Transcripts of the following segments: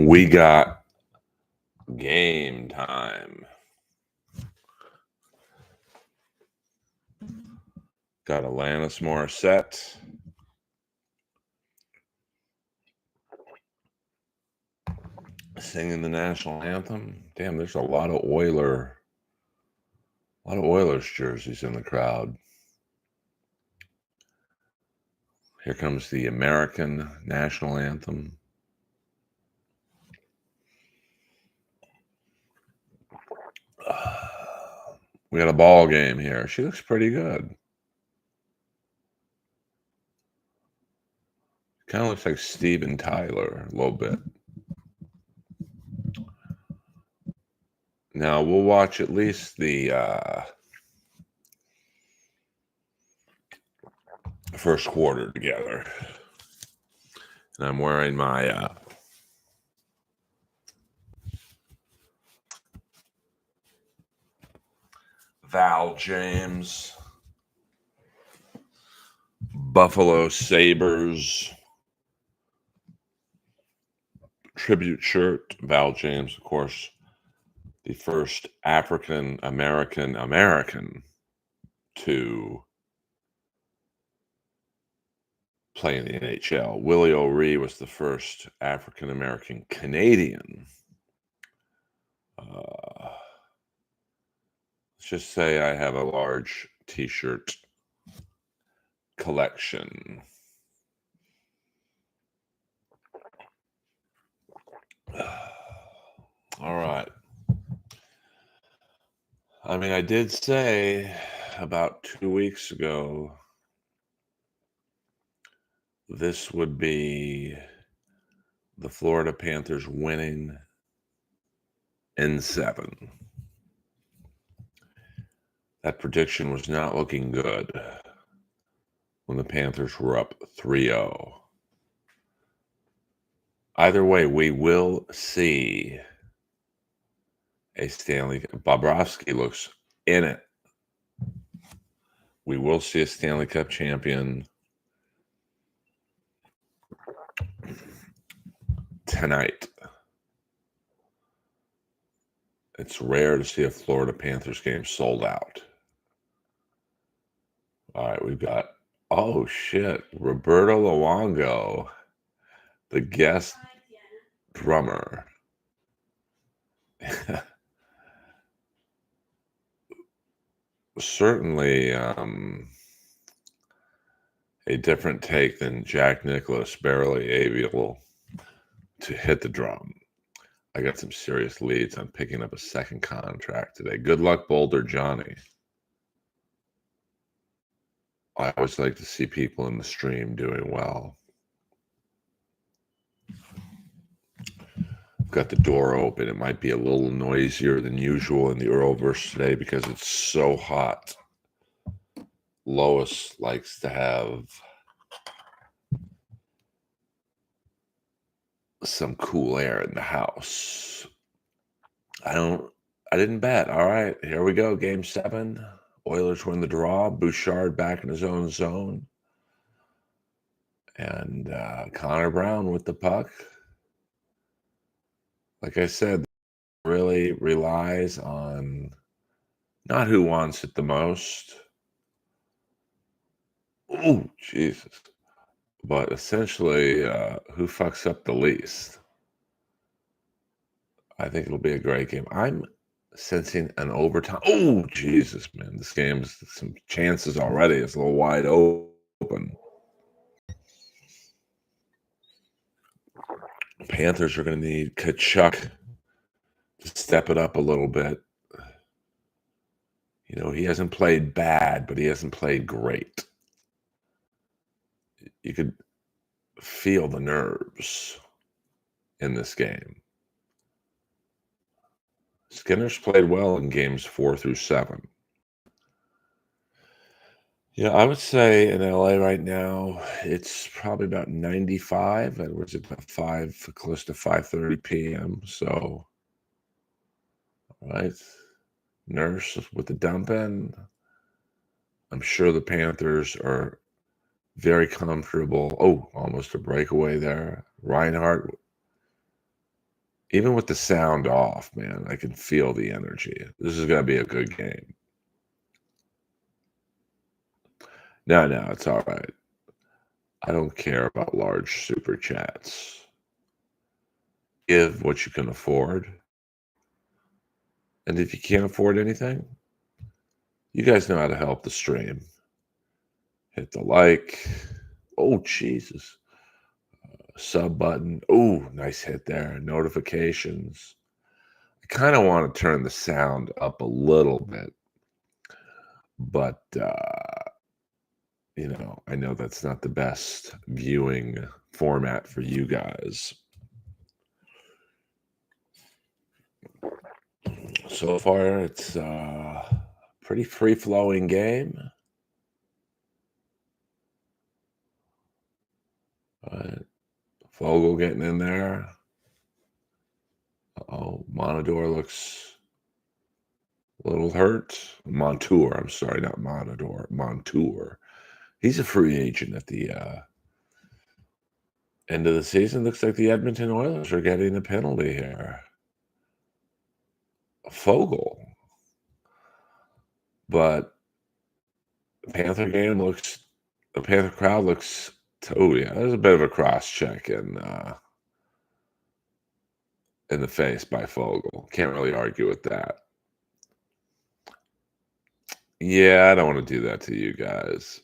We got game time. Got Alanis Morissette. Singing the national anthem. Damn, there's a lot of Oilers jerseys in the crowd. Here comes the American national anthem. We got a ball game here. She looks pretty good. Kind of looks like Steven Tyler a little bit. Now we'll watch at least the first quarter together. And I'm wearing my Val James Buffalo Sabres tribute shirt. Val James, of course, the first African American to play in the NHL. Willie O'Ree was the first African American Canadian. Let's just say I have a large t-shirt collection. All right. I mean, I did say about 2 weeks ago this would be the Florida Panthers winning in 7. That prediction was not looking good when the Panthers were up 3-0. Either way, we will see a Stanley. Bobrovsky looks in it. We will see a Stanley Cup champion tonight. It's rare to see a Florida Panthers game sold out. All right, we've got, oh shit, Roberto Luongo, the guest drummer. Certainly a different take than Jack Nicklaus barely able to hit the drum. I got some serious leads on picking up a second contract today. Good luck, Boulder Johnny. I always like to see people in the stream doing well. Got the door open. It might be a little noisier than usual in the Earlverse today because it's so hot. Lois likes to have some cool air in the house. I didn't bet. All right, here we go. Game 7. Oilers win the draw. Bouchard back in his own zone. And Connor Brown with the puck. Like I said, really relies on not who wants it the most. Oh, Jesus. But essentially, who fucks up the least. I think it'll be a great game. I'm sensing an overtime. Oh, Jesus, man. This game's some chances already. It's a little wide open. Panthers are going to need Tkachuk to step it up a little bit. You know, he hasn't played bad, but he hasn't played great. You could feel the nerves in this game. Skinner's played well in games 4 through 7. Yeah, I would say in LA right now, it's probably about 95. That was about close to 5:30 p.m. So, all right, Nurse with the dump in. I'm sure the Panthers are very comfortable. Oh, almost a breakaway there. Reinhardt even with the sound off, man, I can feel the energy. This is gonna be a good game. No, no, it's all right. I don't care about large super chats. Give what you can afford. And if you can't afford anything, you guys know how to help the stream. Hit the like. Oh, Jesus. Sub button. Oh, nice hit there. Notifications. I kind of want to turn the sound up a little bit, but I know that's not the best viewing format for you guys. So far, it's a pretty free-flowing game. All right. Fogel getting in there. Uh-oh, Monador looks a little hurt. Montour, I'm sorry, not Monador. Montour. He's a free agent at the end of the season. Looks like the Edmonton Oilers are getting a penalty here. Fogel. But the Panther crowd looks, oh yeah, there's a bit of a cross check in the face by Fogel. Can't really argue with that. Yeah, I don't want to do that to you guys.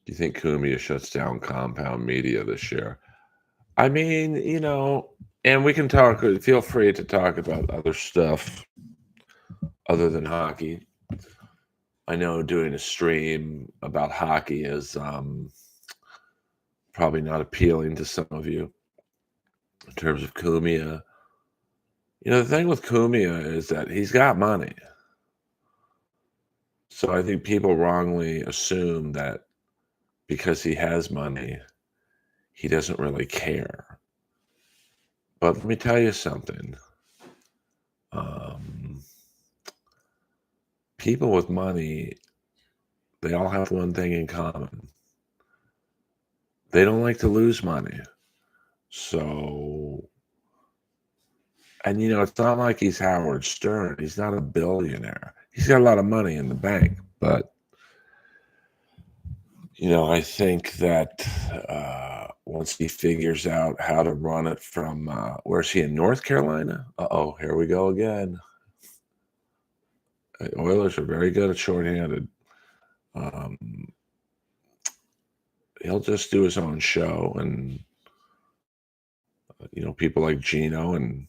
Do you think Cumia shuts down Compound Media this year? I mean, and we can talk. Feel free to talk about other stuff other than hockey. I know doing a stream about hockey is probably not appealing to some of you in terms of Cumia. The thing with Cumia is that he's got money. So I think people wrongly assume that because he has money, he doesn't really care. But let me tell you something. People with money, they all have one thing in common. They don't like to lose money. So, and it's not like he's Howard Stern. He's not a billionaire. He's got a lot of money in the bank. But, I think that once he figures out how to run it from, where's he in North Carolina? Uh-oh, here we go again. Oilers are very good at shorthanded. He'll just do his own show, and people like Gino and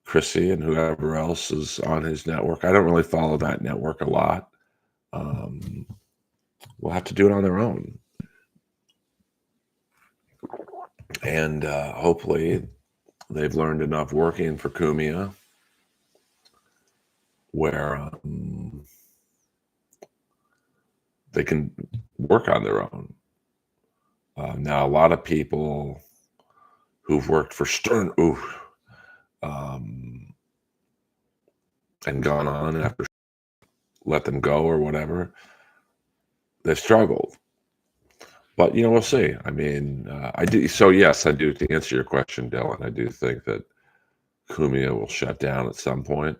Chrissy and whoever else is on his network. I don't really follow that network a lot. We'll have to do it on their own, and hopefully they've learned enough working for Cumia where they can work on their own. Now, a lot of people who've worked for Stern, and gone on after let them go or whatever, they've struggled. But, we'll see. I mean, I do. So, yes, I do. To answer your question, Dylan, I do think that Cumia will shut down at some point.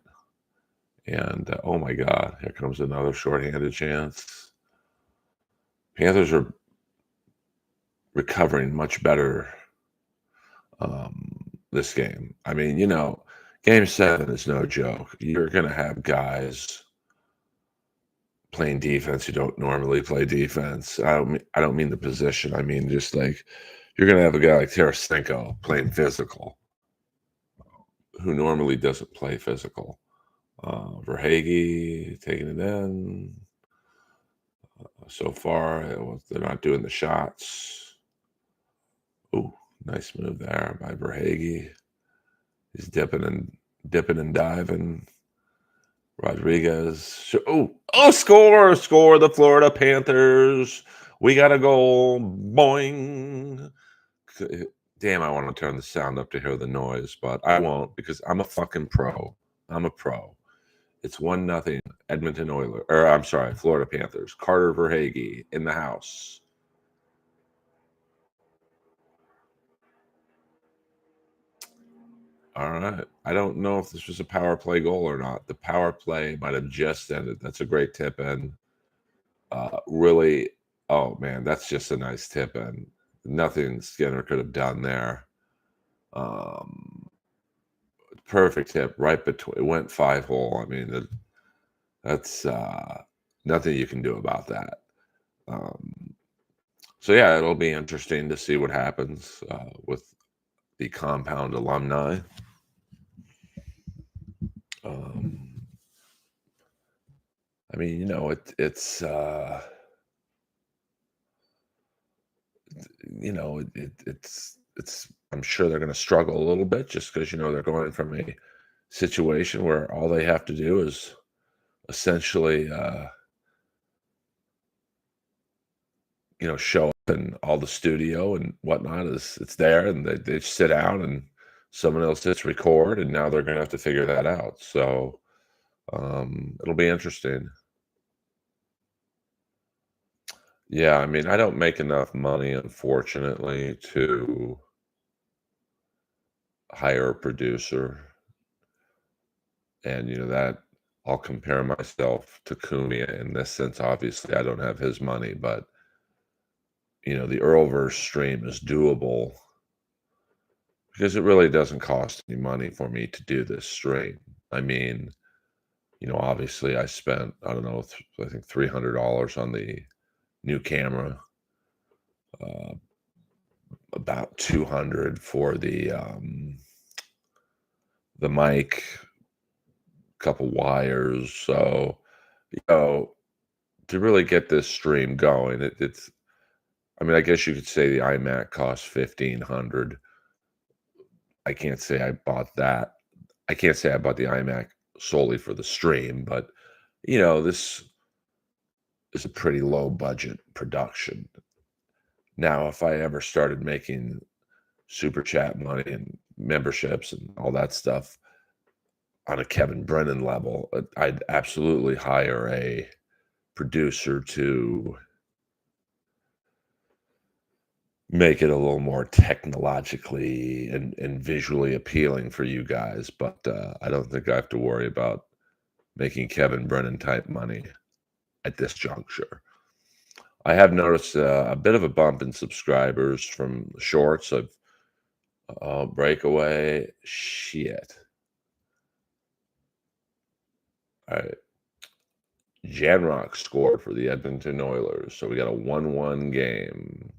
And, oh, my God, here comes another shorthanded chance. Panthers are recovering much better this game. I mean, Game 7 is no joke. You're going to have guys playing defense who don't normally play defense. I don't mean the position. I mean just like you're going to have a guy like Tarasenko playing physical, who normally doesn't play physical. Verhaeghe taking it in. So far, they're not doing the shots. Oh, nice move there by Verhaeghe. He's dipping and diving. Rodriguez. Score the Florida Panthers. We got a goal. Boing. Damn, I want to turn the sound up to hear the noise, but I won't because I'm a fucking pro. I'm a pro. It's 1-0 Edmonton Oilers. Or I'm sorry, Florida Panthers. Carter Verhaeghe in the house. All right. I don't know if this was a power play goal or not. The power play might have just ended. That's a great tip in. Really, oh man, that's just a nice tip in. Nothing Skinner could have done there. Um, Perfect tip right between. It went 5 hole. I mean, that's nothing you can do about that. Um, so yeah, it'll be interesting to see what happens with the compound alumni. Um, I mean, it's. I'm sure they're going to struggle a little bit just because they're going from a situation where all they have to do is essentially, show up in all the studio and whatnot is it's there, and they sit down and someone else hits record, and now they're going to have to figure that out. So it'll be interesting. Yeah, I mean, I don't make enough money, unfortunately, to hire a producer, and that I'll compare myself to Kumia in this sense. Obviously, I don't have his money, but the Earlverse stream is doable because it really doesn't cost any money for me to do this stream. I mean, obviously, I spent I don't know, I think $300 on the new camera, uh, about 200 for the mic, couple wires. So, you know, to really get this stream going, it's. I mean, I guess you could say the iMac cost 1,500. I can't say I bought that. I can't say I bought the iMac solely for the stream, but this is a pretty low budget production. Now, if I ever started making super chat money and memberships and all that stuff on a Kevin Brennan level, I'd absolutely hire a producer to make it a little more technologically and visually appealing for you guys. But I don't think I have to worry about making Kevin Brennan type money at this juncture. I have noticed a bit of a bump in subscribers from the shorts of breakaway. Shit. All right. Janrock scored for the Edmonton Oilers. So we got a 1-1 game.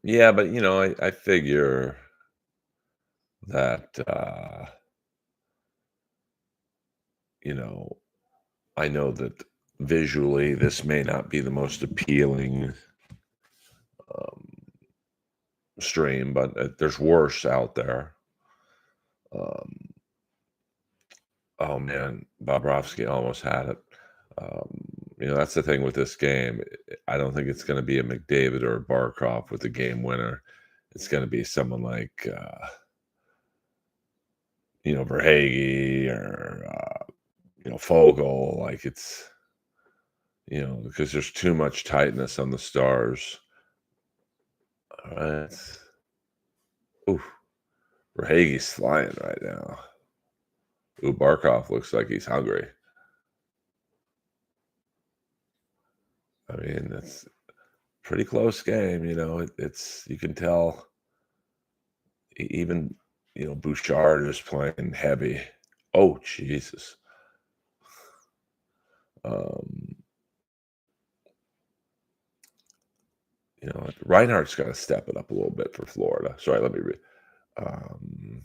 Yeah, but I figure that you know, I know that visually this may not be the most appealing um, stream, but there's worse out there. Um, oh man, Bobrovsky almost had it. Um, that's the thing with this game. I don't think it's going to be a McDavid or a Barkov with the game winner. It's going to be someone like Verhage or Fogel. Like it's because there's too much tightness on the stars. All right. Ooh, Verhage's flying right now. Ooh, Barkov looks like he's hungry. I mean, it's pretty close game. It's you can tell. Even Bouchard is playing heavy. Oh Jesus. Um, Reinhardt's got to step it up a little bit for Florida. Sorry, let me read. Um,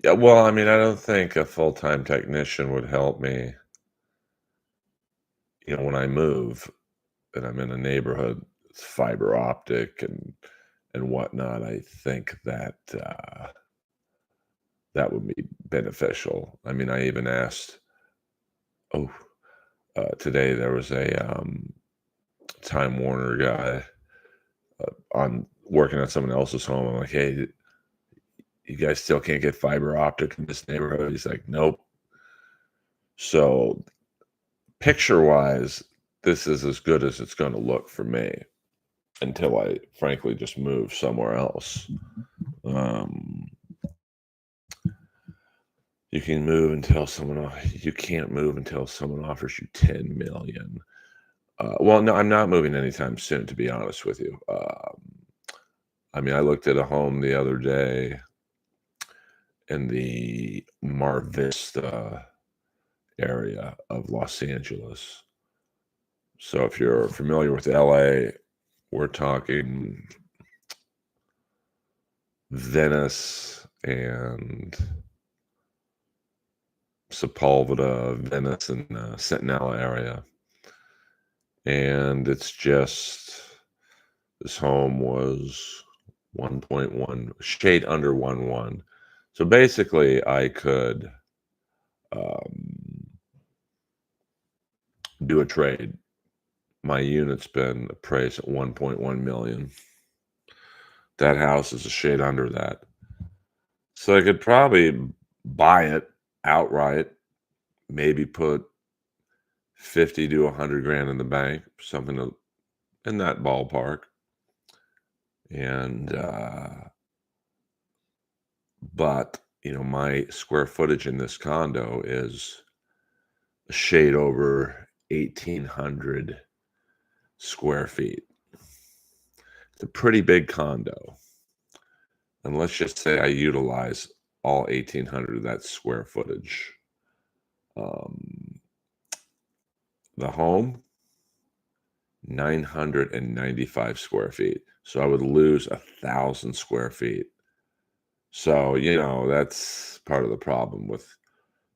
yeah, well, I mean, I don't think a full-time technician would help me. When I move and I'm in a neighborhood, it's fiber optic and whatnot. I think that that would be beneficial. I mean, I even asked. Oh, today there was a Time Warner guy on working on someone else's home. I'm like, hey, you guys still can't get fiber optic in this neighborhood? He's like, nope. So picture wise, this is as good as it's going to look for me until I frankly just move somewhere else. Um, you can move until you can't move until someone offers you 10 million. Well, no, I'm not moving anytime soon, to be honest with you. I mean, I looked at a home the other day in the Mar Vista area of Los Angeles. So if you're familiar with LA, we're talking Venice and Sepulveda, Venice and Centinela area. And it's just, this home was 1.1, shade under 1.1. So basically I could do a trade. My unit's been appraised at 1.1 million. That house is a shade under that. So I could probably buy it outright, maybe put 50 to 100 grand in the bank, something in that ballpark. And, but, my square footage in this condo is a shade over 1,800 square feet. It's a pretty big condo. And let's just say I utilize all 1,800 of that square footage. The home, 995 square feet. So I would lose 1,000 square feet. So, that's part of the problem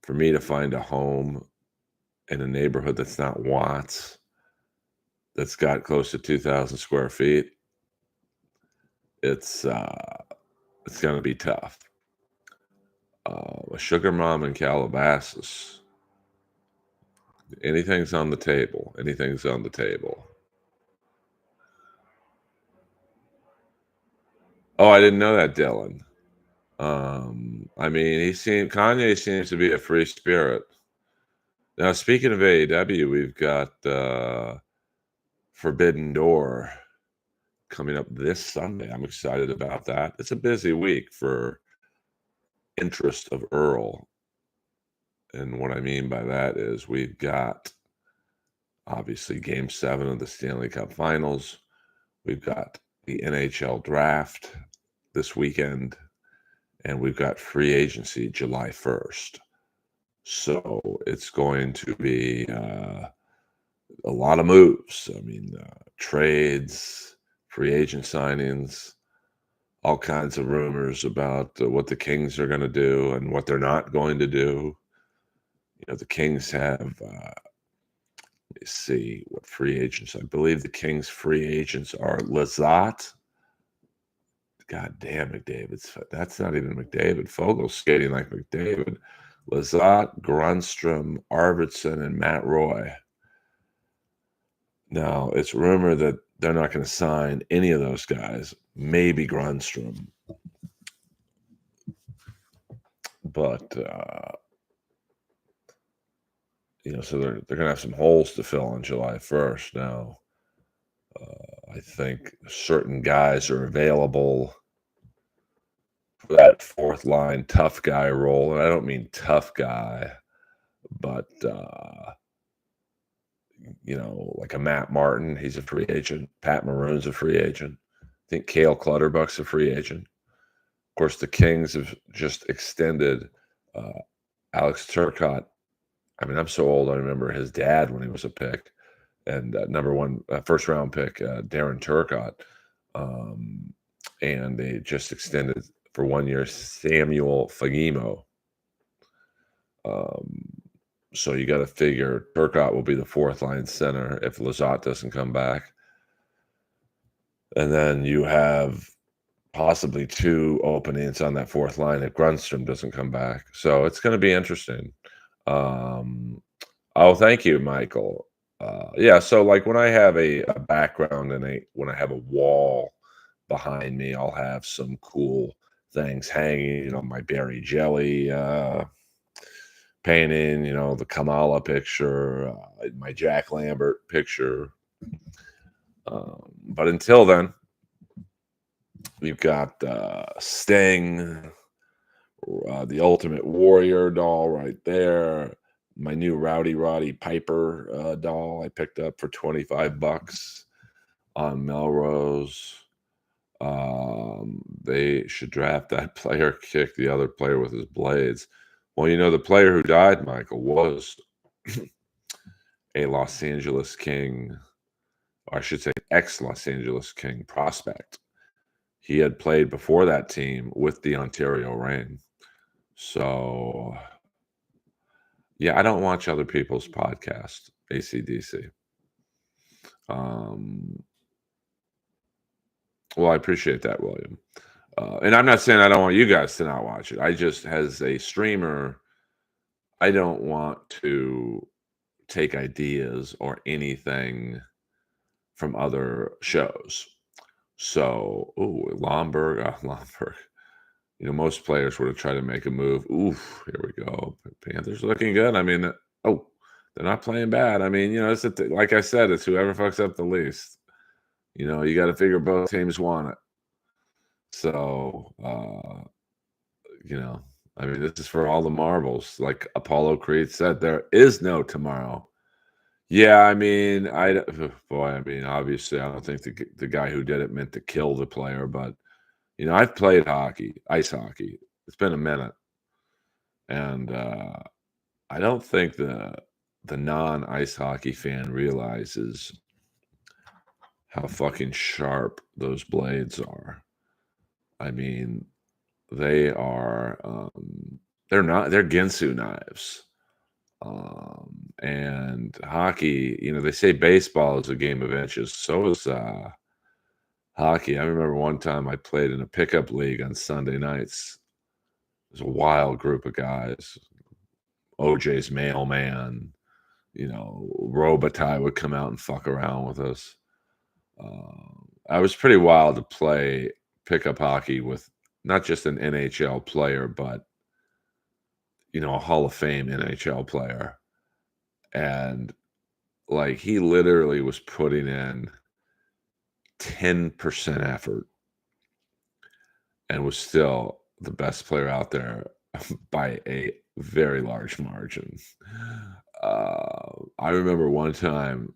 for me to find a home in a neighborhood that's not Watts, that's got close to 2,000 square feet. It's going to be tough. A sugar mom in Calabasas, anything's on the table. Anything's on the table. Oh, I didn't know that, Dylan. I mean, Kanye seems to be a free spirit. Now, speaking of AEW, we've got Forbidden Door coming up this Sunday. I'm excited about that. It's a busy week for interest of Earl. And what I mean by that is we've got, obviously, Game 7 of the Stanley Cup Finals. We've got the NHL Draft this weekend. And we've got free agency July 1st. So it's going to be a lot of moves. I mean, trades, free agent signings, all kinds of rumors about what the Kings are going to do and what they're not going to do. The Kings have, let me see what free agents. I believe the Kings' free agents are Lizotte. God damn, McDavid's. That's not even McDavid. Fogel's skating like McDavid. Lizotte, Grundstrom, Arvidsson, and Matt Roy. Now, it's rumored that they're not going to sign any of those guys. Maybe Grundstrom. But, so they're going to have some holes to fill on July 1st. Now, I think certain guys are available for that fourth line tough guy role. And I don't mean tough guy, but, like a Matt Martin, he's a free agent. Pat Maroon's a free agent. I think Cale Clutterbuck's a free agent. Of course, the Kings have just extended Alex Turcotte. I mean, I'm so old, I remember his dad when he was a pick. And number one, first round pick, Darren Turcotte. And they just extended for 1 year Samuel Fagemo. So you got to figure Turcotte will be the fourth line center if Lizotte doesn't come back. And then you have possibly two openings on that fourth line if Grundstrom doesn't come back. So it's going to be interesting. Thank you, Michael. Yeah, so like when I have a background and when I have a wall behind me, I'll have some cool things hanging, my berry jelly painting, the Kamala picture, my Jack Lambert picture. But until then, we've got Sting, the Ultimate Warrior doll right there. My new Rowdy Roddy Piper doll I picked up for $25 on Melrose. They should draft that player, kick the other player with his blades. Well, the player who died, Michael, was a Los Angeles King, or I should say ex-Los Angeles King prospect. He had played before that team with the Ontario Reign. So, yeah, I don't watch other people's podcasts, AC/DC. Well, I appreciate that, William. And I'm not saying I don't want you guys to not watch it. I just, as a streamer, I don't want to take ideas or anything from other shows. So, Lomberg. Most players would have tried to make a move. Oof, here we go. Panthers looking good. I mean, they're not playing bad. I mean, it's like I said, it's whoever fucks up the least. You got to figure both teams want it. So, I mean, this is for all the marbles. Like Apollo Creed said, there is no tomorrow. Yeah, I mean, obviously, I don't think the guy who did it meant to kill the player, but I've played hockey, ice hockey. It's been a minute, and I don't think the non-ice hockey fan realizes how fucking sharp those blades are. I mean, they are they're Ginsu knives. And hockey, they say baseball is a game of inches. So is hockey. I remember one time I played in a pickup league on Sunday nights. It was a wild group of guys. OJ's mailman, Robitaille would come out and fuck around with us. I was pretty wild to play pickup hockey with not just an NHL player, but a Hall of Fame NHL player. And like he literally was putting in 10% effort and was still the best player out there by a very large margin. I remember one time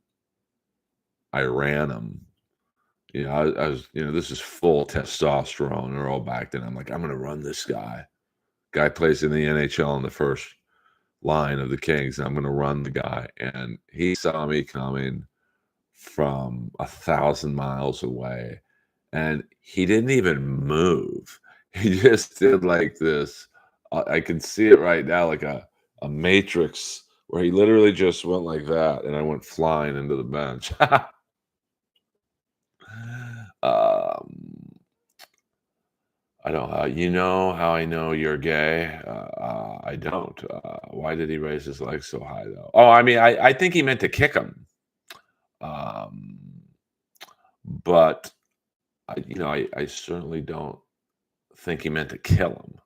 I ran him. I was, this is full testosterone Earl back then. I'm like, I'm going to run this guy. Guy plays in the NHL in the first line of the Kings. And I'm going to run the guy. And he saw me coming from 1,000 miles away. And he didn't even move. He just did like this. I can see it right now, like a matrix where he literally just went like that. And I went flying into the bench. I don't. How I know you're gay? I don't. Why did he raise his legs so high, though? Oh, I mean, I think he meant to kick him. But I certainly don't think he meant to kill him.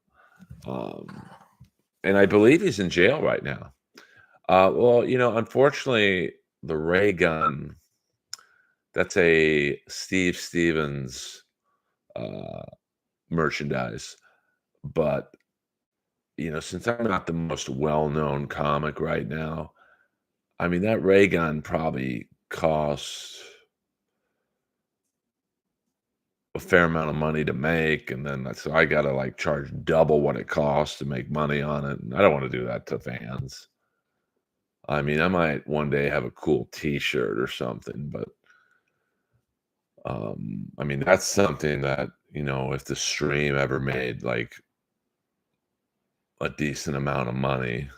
And I believe he's in jail right now. Well, unfortunately, the ray gun. That's a Steve Stevens merchandise. But, since I'm not the most well-known comic right now, I mean, that ray gun probably costs a fair amount of money to make. And then so I got to like charge double what it costs to make money on it. And I don't want to do that to fans. I mean, I might one day have a cool t-shirt or something, but I mean, that's something that, if the stream ever made like a decent amount of money,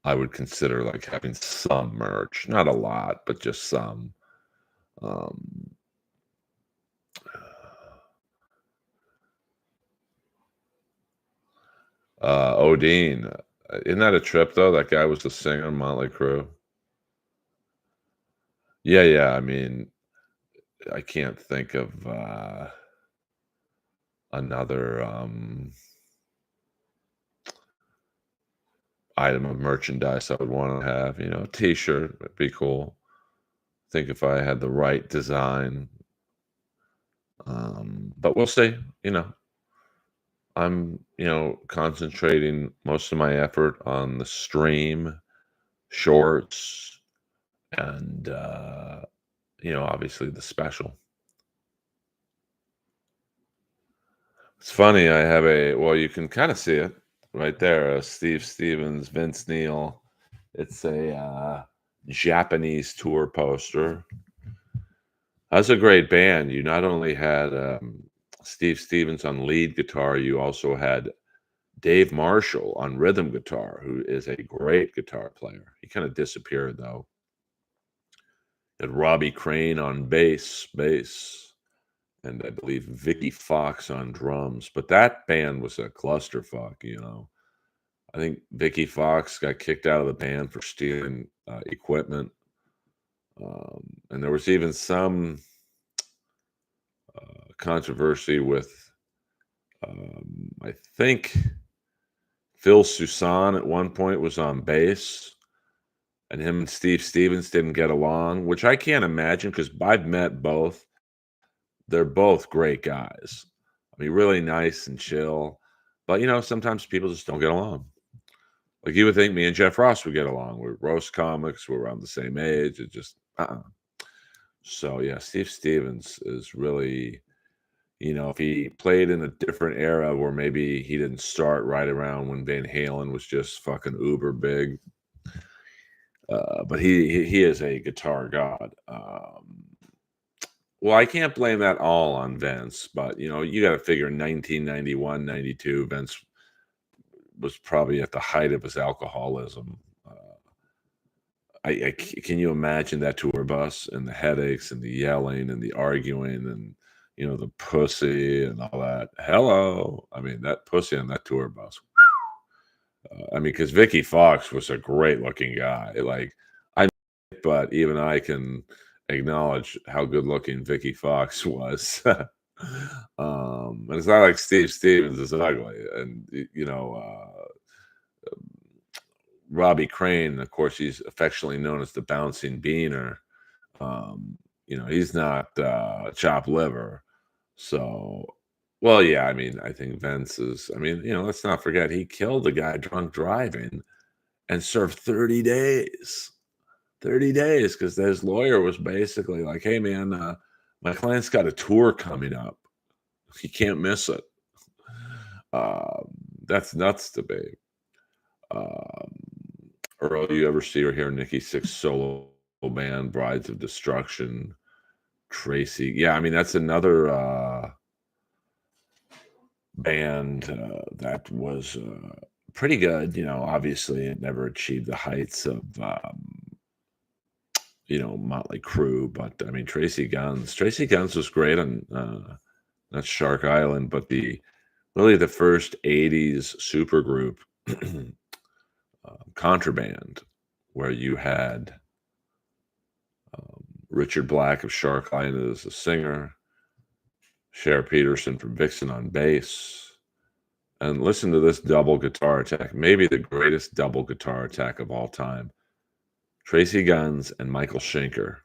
I would consider like having some merch, not a lot, but just some. Odin, isn't that a trip though? That guy was the singer in Motley Crue. Yeah, yeah. I mean, I can't think of another item of merchandise I would want to have. A T-shirt would be cool. I think if I had the right design, but we'll see. I'm concentrating most of my effort on the stream shorts and obviously the special. It's funny, I have well, you can kind of see it right there. Steve Stevens, Vince Neil. It's a Japanese tour poster. That's a great band. You not only had Steve Stevens on lead guitar, you also had Dave Marshall on rhythm guitar, who is a great guitar player. He kind of disappeared though. Had Robbie Crane on bass, and I believe Vicky Fox on drums. But that band was a clusterfuck. I think Vicky Fox got kicked out of the band for stealing equipment. And there was even some controversy with, I think, Phil Soussan at one point was on bass, and him and Steve Stevens didn't get along, which I can't imagine because I've met both. They're both great guys. I mean, really nice and chill. But, sometimes people just don't get along. Like you would think me and Jeff Ross would get along. We're roast comics. We're around the same age. It just, So, yeah, Steve Stevens is really, if he played in a different era where maybe he didn't start right around when Van Halen was just fucking uber big. But he is a guitar god. Well, I can't blame that all on Vince, but you got to figure 1991, 92, Vince was probably at the height of his alcoholism. Can you imagine that tour bus and the headaches and the yelling and the arguing and the pussy and all that? Hello, I mean that pussy on that tour bus. I mean, because Vicky Fox was a great looking guy. But even I can acknowledge how good looking Vicky Fox was. And it's not like Steve Stevens is ugly. And, Robbie Crane, of course, he's affectionately known as the bouncing beaner. He's not chopped liver. So, well, yeah, I mean, I think Vince is, let's not forget, he killed a guy drunk driving and served 30 days. 30 days because his lawyer was basically like, hey, man, my client's got a tour coming up. You can't miss it. That's nuts to me. Earl, you ever see or hear Nikki Sixx solo band, Brides of Destruction, Tracy? Yeah, I mean, that's another band that was pretty good. Obviously it never achieved the heights of Motley Crue, but I mean Tracy Guns was great on not Shark Island, but really the first 80s supergroup Contraband, where you had Richard Black of Shark Island as a singer, Cher Peterson from Vixen on bass, and listen to this double guitar attack, maybe the greatest double guitar attack of all time. Tracy Guns and Michael Schenker.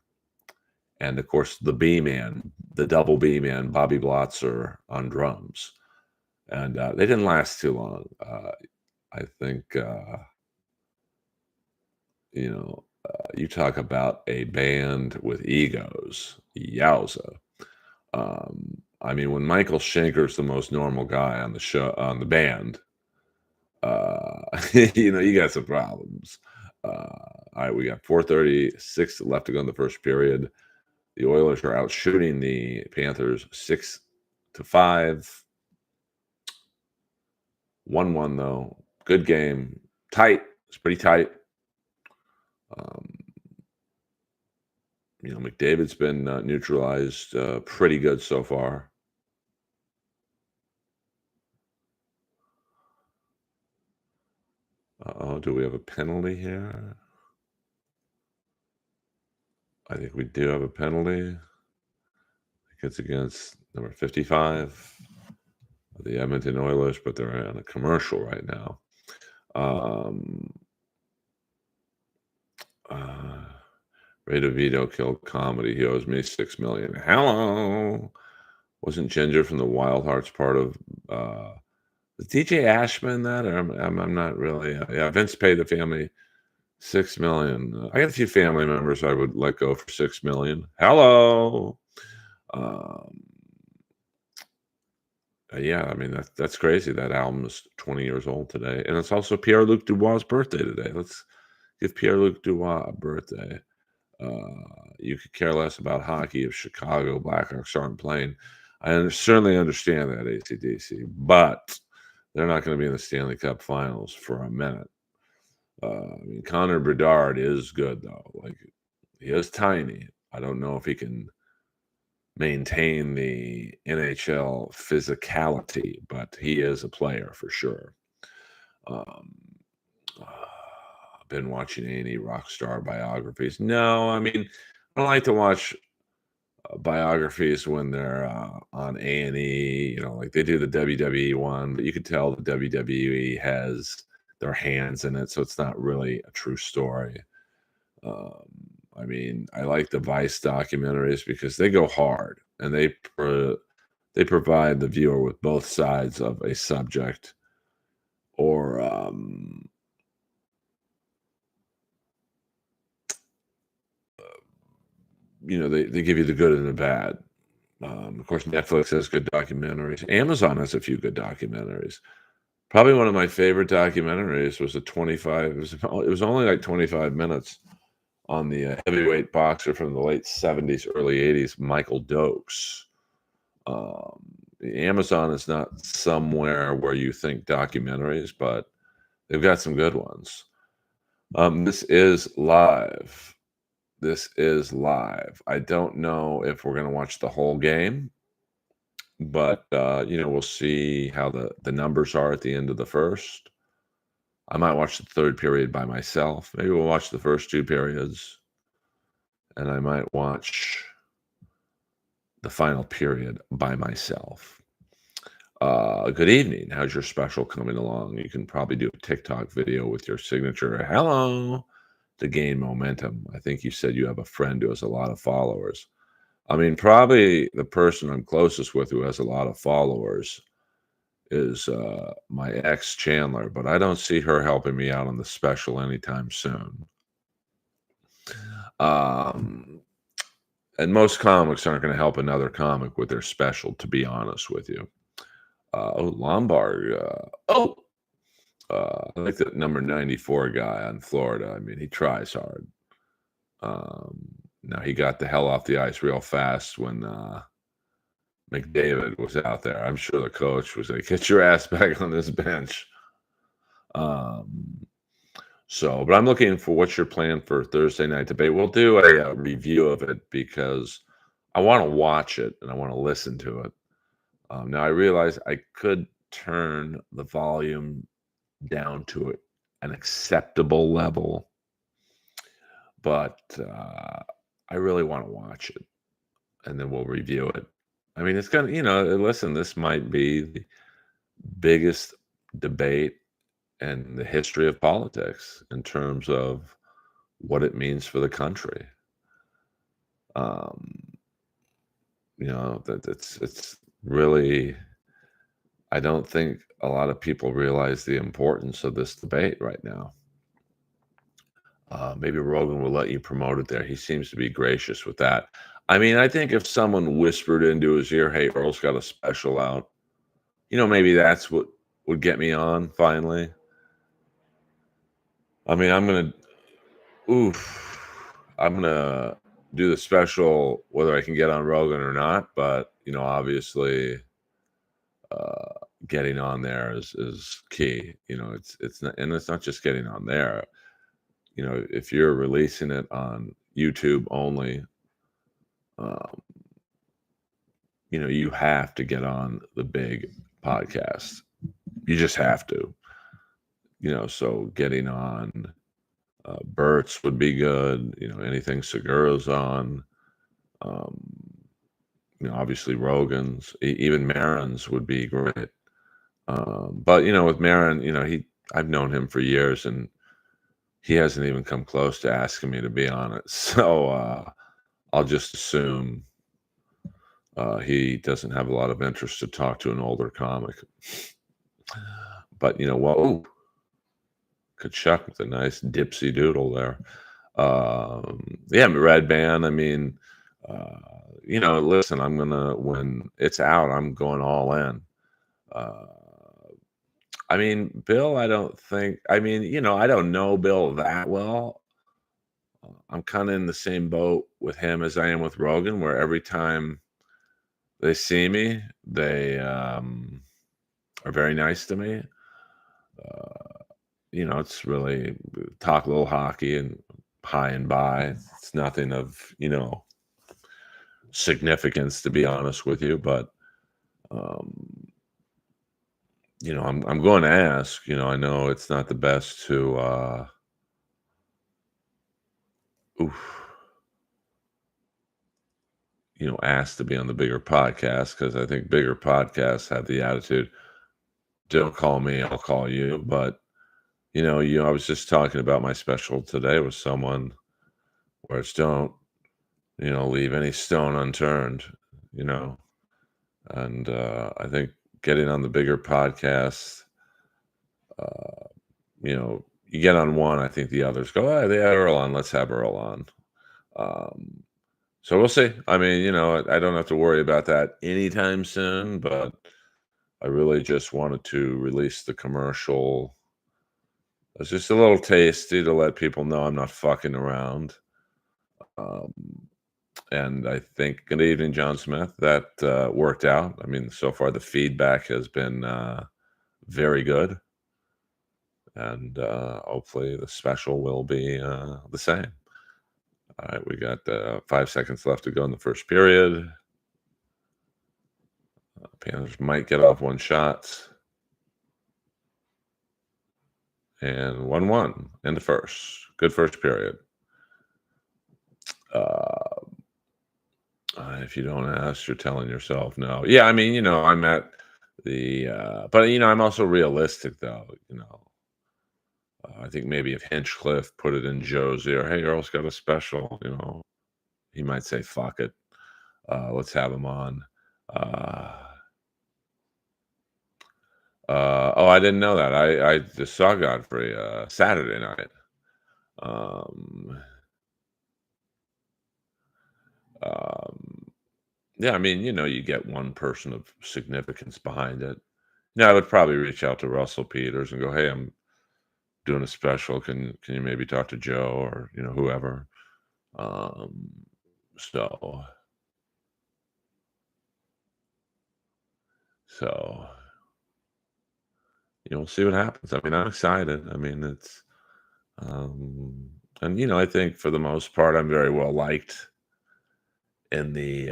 And of course, the B-man, the double B-man, Bobby Blotzer on drums. And they didn't last too long. I think, you talk about a band with egos. Yowza. I mean, when Michael Schenker's the most normal guy on the show, on the band, you got some problems. All right, we got 4:36 left to go in the first period. The Oilers are out shooting the Panthers 6-5. 1-1 though. Good game. Tight. It's pretty tight. McDavid's been neutralized pretty good so far. Do we have a penalty here? I think we do have a penalty. I think it's against number 55 of the Edmonton Oilers, but they're on a commercial right now. Uh, Ray DeVito killed comedy. He owes me 6 million. Hello. Wasn't Ginger from the Wild Hearts part of was DJ Ashman that? Or I'm not really. Yeah, Vince paid the family 6 million. I got a few family members I would let go for 6 million. Hello. Um, yeah, I mean that's crazy. That album is 20 years old today, and it's also Pierre-Luc Dubois' birthday today. Let's give Pierre-Luc Dubois a birthday. You could care less about hockey if Chicago Blackhawks aren't playing. Certainly understand that, AC/DC, but they're not going to be in the Stanley Cup Finals for a minute. I mean, Connor Bedard is good though. Like he is tiny. I don't know if he can maintain the NHL physicality, but he is a player for sure. Um, been watching any rock star biographies. No, I mean, I don't like to watch biographies when they're on A&E. You know, like they do the WWE one, but you could tell the WWE has their hands in it, so it's not really a true story. Um, I mean, I like the Vice documentaries because they go hard and they provide the viewer with both sides of a subject, or they give you the good and the bad. Of course, Netflix has good documentaries. Amazon has a few good documentaries. Probably one of my favorite documentaries was a 25. It was only like 25 minutes on the heavyweight boxer from the late 70s, early 80s, Michael Dokes. Um, Amazon is not somewhere where you think documentaries, but they've got some good ones. This is live. This is live. I don't know if we're going to watch the whole game, but we'll see how the numbers are at the end of the first. I might watch the third period by myself. Maybe we'll watch the first two periods, and I might watch the final period by myself. Good evening. How's your special coming along? You can probably do a TikTok video with your signature hello to gain momentum. I think you said you have a friend who has a lot of followers. I mean, probably the person I'm closest with who has a lot of followers is my ex Chandler, but I don't see her helping me out on the special anytime soon. And most comics aren't going to help another comic with their special, to be honest with you. Lombard. I like that number 94 guy on Florida. I mean, he tries hard. Now, he got the hell off the ice real fast when McDavid was out there. I'm sure the coach was like, get your ass back on this bench. But I'm looking for what's your plan for Thursday night debate. We'll do a review of it because I want to watch it and I want to listen to it. Now, I realize I could turn the volume down to an acceptable level, but I really want to watch it, and then we'll review it. I mean, it's going to, listen, this might be the biggest debate in the history of politics in terms of what it means for the country. That it's really, I don't think a lot of people realize the importance of this debate right now. Maybe Rogan will let you promote it there. He seems to be gracious with that. I mean, I think if someone whispered into his ear, hey, Earl's got a special out, maybe that's what would get me on finally. I mean, I'm going to do the special whether I can get on Rogan or not, but, obviously getting on there is key. It's not, and it's not just getting on there. If you're releasing it on YouTube only, you have to get on the big podcast. You just have to. So getting on Bert's would be good. Anything Segura's on. Obviously Rogan's, even Maron's would be great. But with Maron, I've known him for years, and he hasn't even come close to asking me to be on it. So I'll just assume he doesn't have a lot of interest to talk to an older comic. But you know what? Ooh, Kachuk with a nice dipsy doodle there. Yeah, Red Band. I mean, uh, listen, I'm gonna when it's out, I'm going all in. Uh, I mean, Bill, I don't think. I mean, I don't know Bill that well. I'm kind of in the same boat with him as I am with Rogan, where every time they see me, they are very nice to me. It's really talk a little hockey and high and by. It's nothing of, significance, to be honest with you. But, um, I'm going to ask, I know it's not the best to, oof, ask to be on the bigger podcast because I think bigger podcasts have the attitude, don't call me, I'll call you. But, I was just talking about my special today with someone where it's don't, leave any stone unturned, you know. And I think getting on the bigger podcasts, you get on one, I think the others go, oh, they had Earl on, let's have Earl on. Um, so we'll see. I mean, I don't have to worry about that anytime soon, but I really just wanted to release the commercial. It's just a little tasty to let people know I'm not fucking around. Um, and I think good evening, John Smith. That worked out. I mean, so far the feedback has been very good, and hopefully the special will be the same. All right, we got 5 seconds left to go in the first period. Panthers might get off one shot, and 1-1 in the first. Good first period. Uh, if you don't ask, you're telling yourself no. Yeah, I mean, I'm at but I'm also realistic though. I think maybe if Hinchcliffe put it in Joe's ear, hey, Earl's got a special, he might say, fuck it. Let's have him on. Oh, I didn't know that. I just saw Godfrey Saturday night. Um, um, yeah, I mean, you get one person of significance behind it. Yeah, I would probably reach out to Russell Peters and go, hey, I'm doing a special. Can you maybe talk to Joe or whoever? Um, so so we'll see what happens. I mean, I'm excited. I mean, it's and I think for the most part, I'm very well liked in the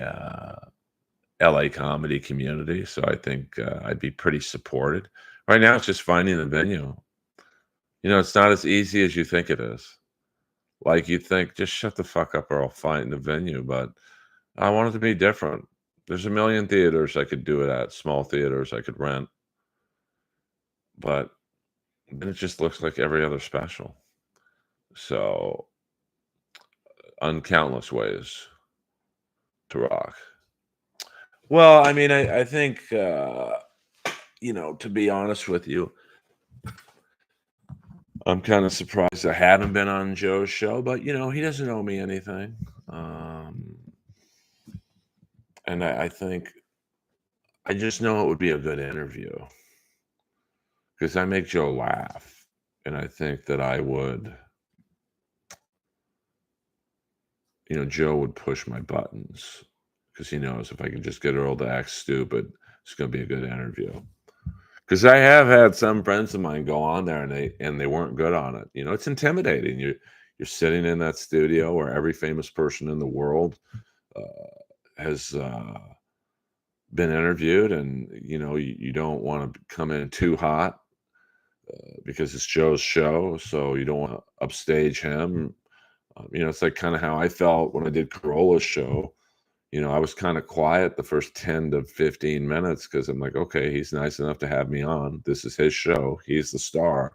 LA comedy community. So I think I'd be pretty supported. Right now, it's just finding the venue. It's not as easy as you think it is. Like you think, just shut the fuck up or I'll find the venue. But I want it to be different. There's a million theaters I could do it at, small theaters I could rent. But then it just looks like every other special. So, uncountless ways to rock. Well, I mean, I think, to be honest with you, I'm kind of surprised I haven't been on Joe's show, but, he doesn't owe me anything. And I think I just know it would be a good interview because I make Joe laugh. And I think that I would, Joe would push my buttons because he knows if I can just get Earl to act stupid, it's going to be a good interview. Because I have had some friends of mine go on there and they weren't good on it. It's intimidating. You're sitting in that studio where every famous person in the world has been interviewed, and you don't want to come in too hot because it's Joe's show, so you don't want to upstage him. It's like kind of how I felt when I did Corolla's show. I was kind of quiet the first 10 to 15 minutes because I'm like, okay, he's nice enough to have me on. This is his show. He's the star.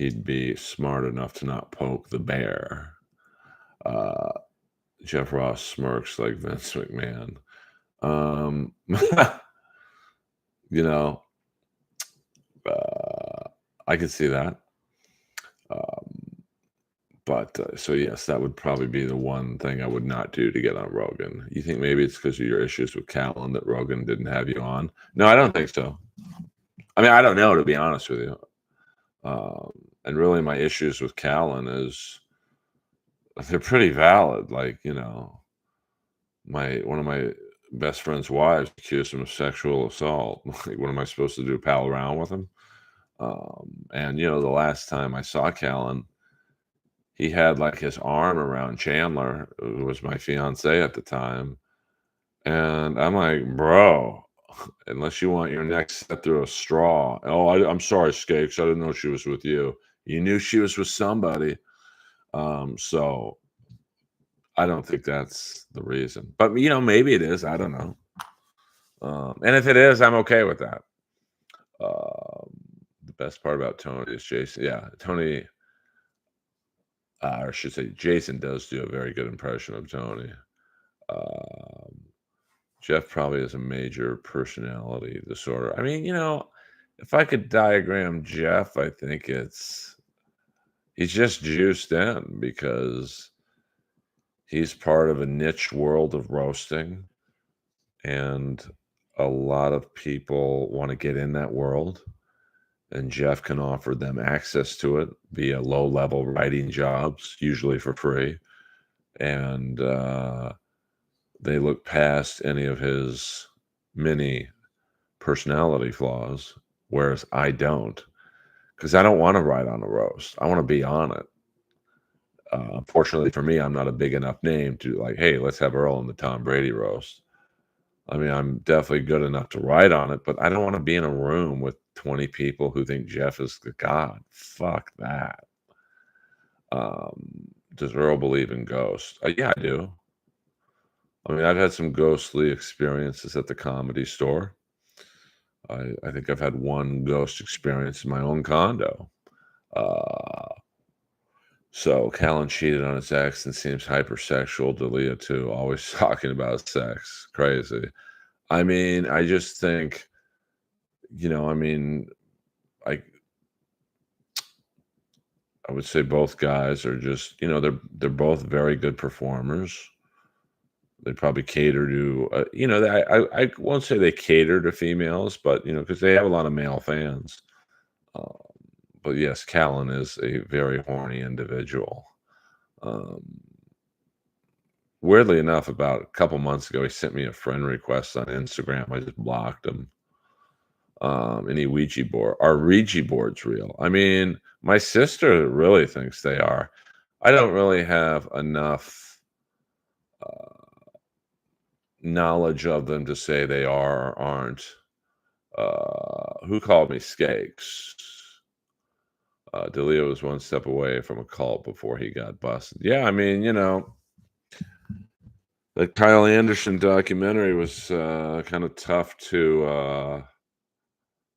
he'd be smart enough to not poke the bear. Uh, Jeff Ross smirks like Vince McMahon. Um, you know, I could see that. Um, but so yes, that would probably be the one thing I would not do to get on Rogan. You think maybe it's because of your issues with Callan that Rogan didn't have you on? No, I don't think so. I mean, I don't know, to be honest with you. Um, and really, my issues with Callan is they're pretty valid. Like, my one of my best friend's wives accused him of sexual assault. Like, what am I supposed to do? Pal around with him? And the last time I saw Callan, he had like his arm around Chandler, who was my fiance at the time, and I'm like, bro, unless you want your neck set through a straw. Oh, I'm sorry, Skakes. I didn't know she was with you. You knew she was with somebody. So I don't think that's the reason. But maybe it is. I don't know. And if it is, I'm okay with that. The best part about Tony is Jason. Yeah, Tony, or I should say, Jason does do a very good impression of Tony. Um, Jeff probably has a major personality disorder. I mean, if I could diagram Jeff, I think he's just juiced in because he's part of a niche world of roasting, and a lot of people want to get in that world, and Jeff can offer them access to it via low-level writing jobs, usually for free, and they look past any of his many personality flaws, whereas I don't, because I don't want to write on a roast. I want to be on it. Unfortunately for me, I'm not a big enough name to like, hey, let's have Earl on the Tom Brady roast. I mean, I'm definitely good enough to write on it, but I don't want to be in a room with 20 people who think Jeff is the god. Fuck that. Does Earl believe in ghosts? Yeah, I do. I mean, I've had some ghostly experiences at the Comedy Store. I think I've had one ghost experience in my own condo. So Callan cheated on his ex and seems hypersexual to Leah too, always talking about sex. Crazy. I mean, I just think, I mean, I I would say both guys are just, they're both very good performers. They probably cater to, I won't say they cater to females, but because they have a lot of male fans. Um, but yes, Callan is a very horny individual. Um, Weirdly enough, about a couple months ago, he sent me a friend request on Instagram. I just blocked him. Any Ouija board. Are Ouija boards real? I mean, my sister really thinks they are. I don't really have enough knowledge of them to say they are or aren't. Who called me Skakes? DeLeo was one step away from a cult before he got busted. Yeah, I mean, the Kyle Anderson documentary was kind of tough to.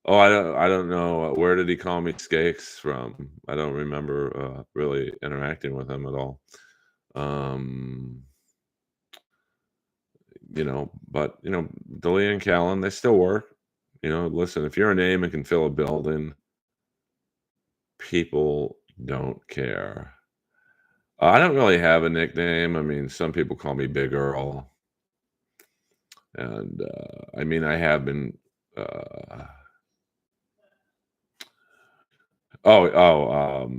Oh, I don't know. Where did he call me Skakes from? I don't remember really interacting with him at all. Um, but Delia and Callan, they still work. Listen, if you're a name and can fill a building, people don't care. I don't really have a nickname. I mean, some people call me Big Earl, and I mean, I have been. Uh, oh,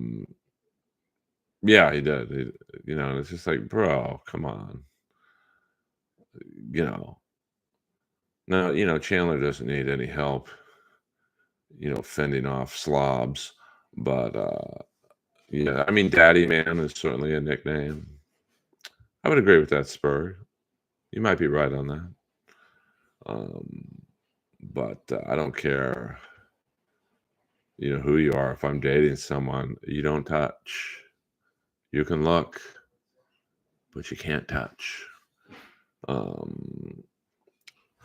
yeah, he did. And it's just like, bro, come on. You know, no, Chandler doesn't need any help, fending off slobs. But yeah, I mean, Daddy Man is certainly a nickname. I would agree with that, Spur. You might be right on that. But I don't care, who you are. If I'm dating someone, you don't touch. You can look, but you can't touch. Um,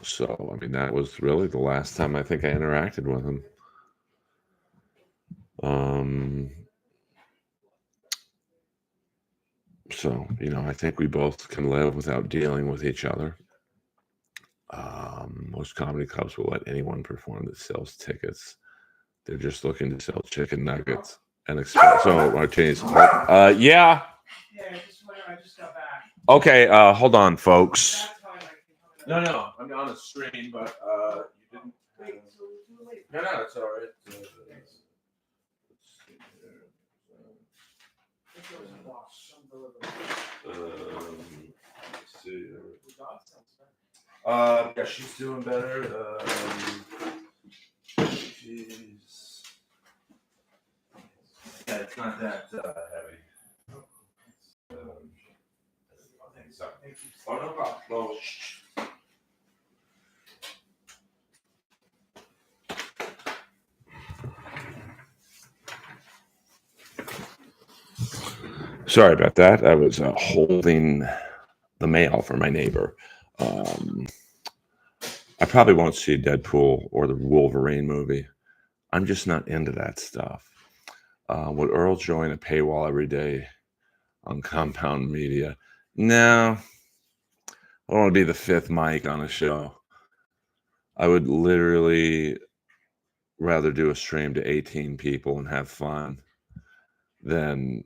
so, I mean, that was really the last time I think I interacted with him. So, I think we both can live without dealing with each other. Most comedy clubs will let anyone perform that sells tickets. They're just looking to sell chicken nuggets and espresso martinis. Yeah. I just got back. Okay, hold on, folks. No, I'm on a stream, but you didn't. Wait, so too late. No, it's all right. Let's see. Yeah, she's doing better. She's. Yeah, it's not that heavy. Oh, no problem. Well, sorry about that. I was holding the mail for my neighbor. I probably won't see Deadpool or the Wolverine movie. I'm just not into that stuff. Would Earl join a paywall every day on Compound Media? No. I don't want to be the fifth mic on a show. I would literally rather do a stream to 18 people and have fun than,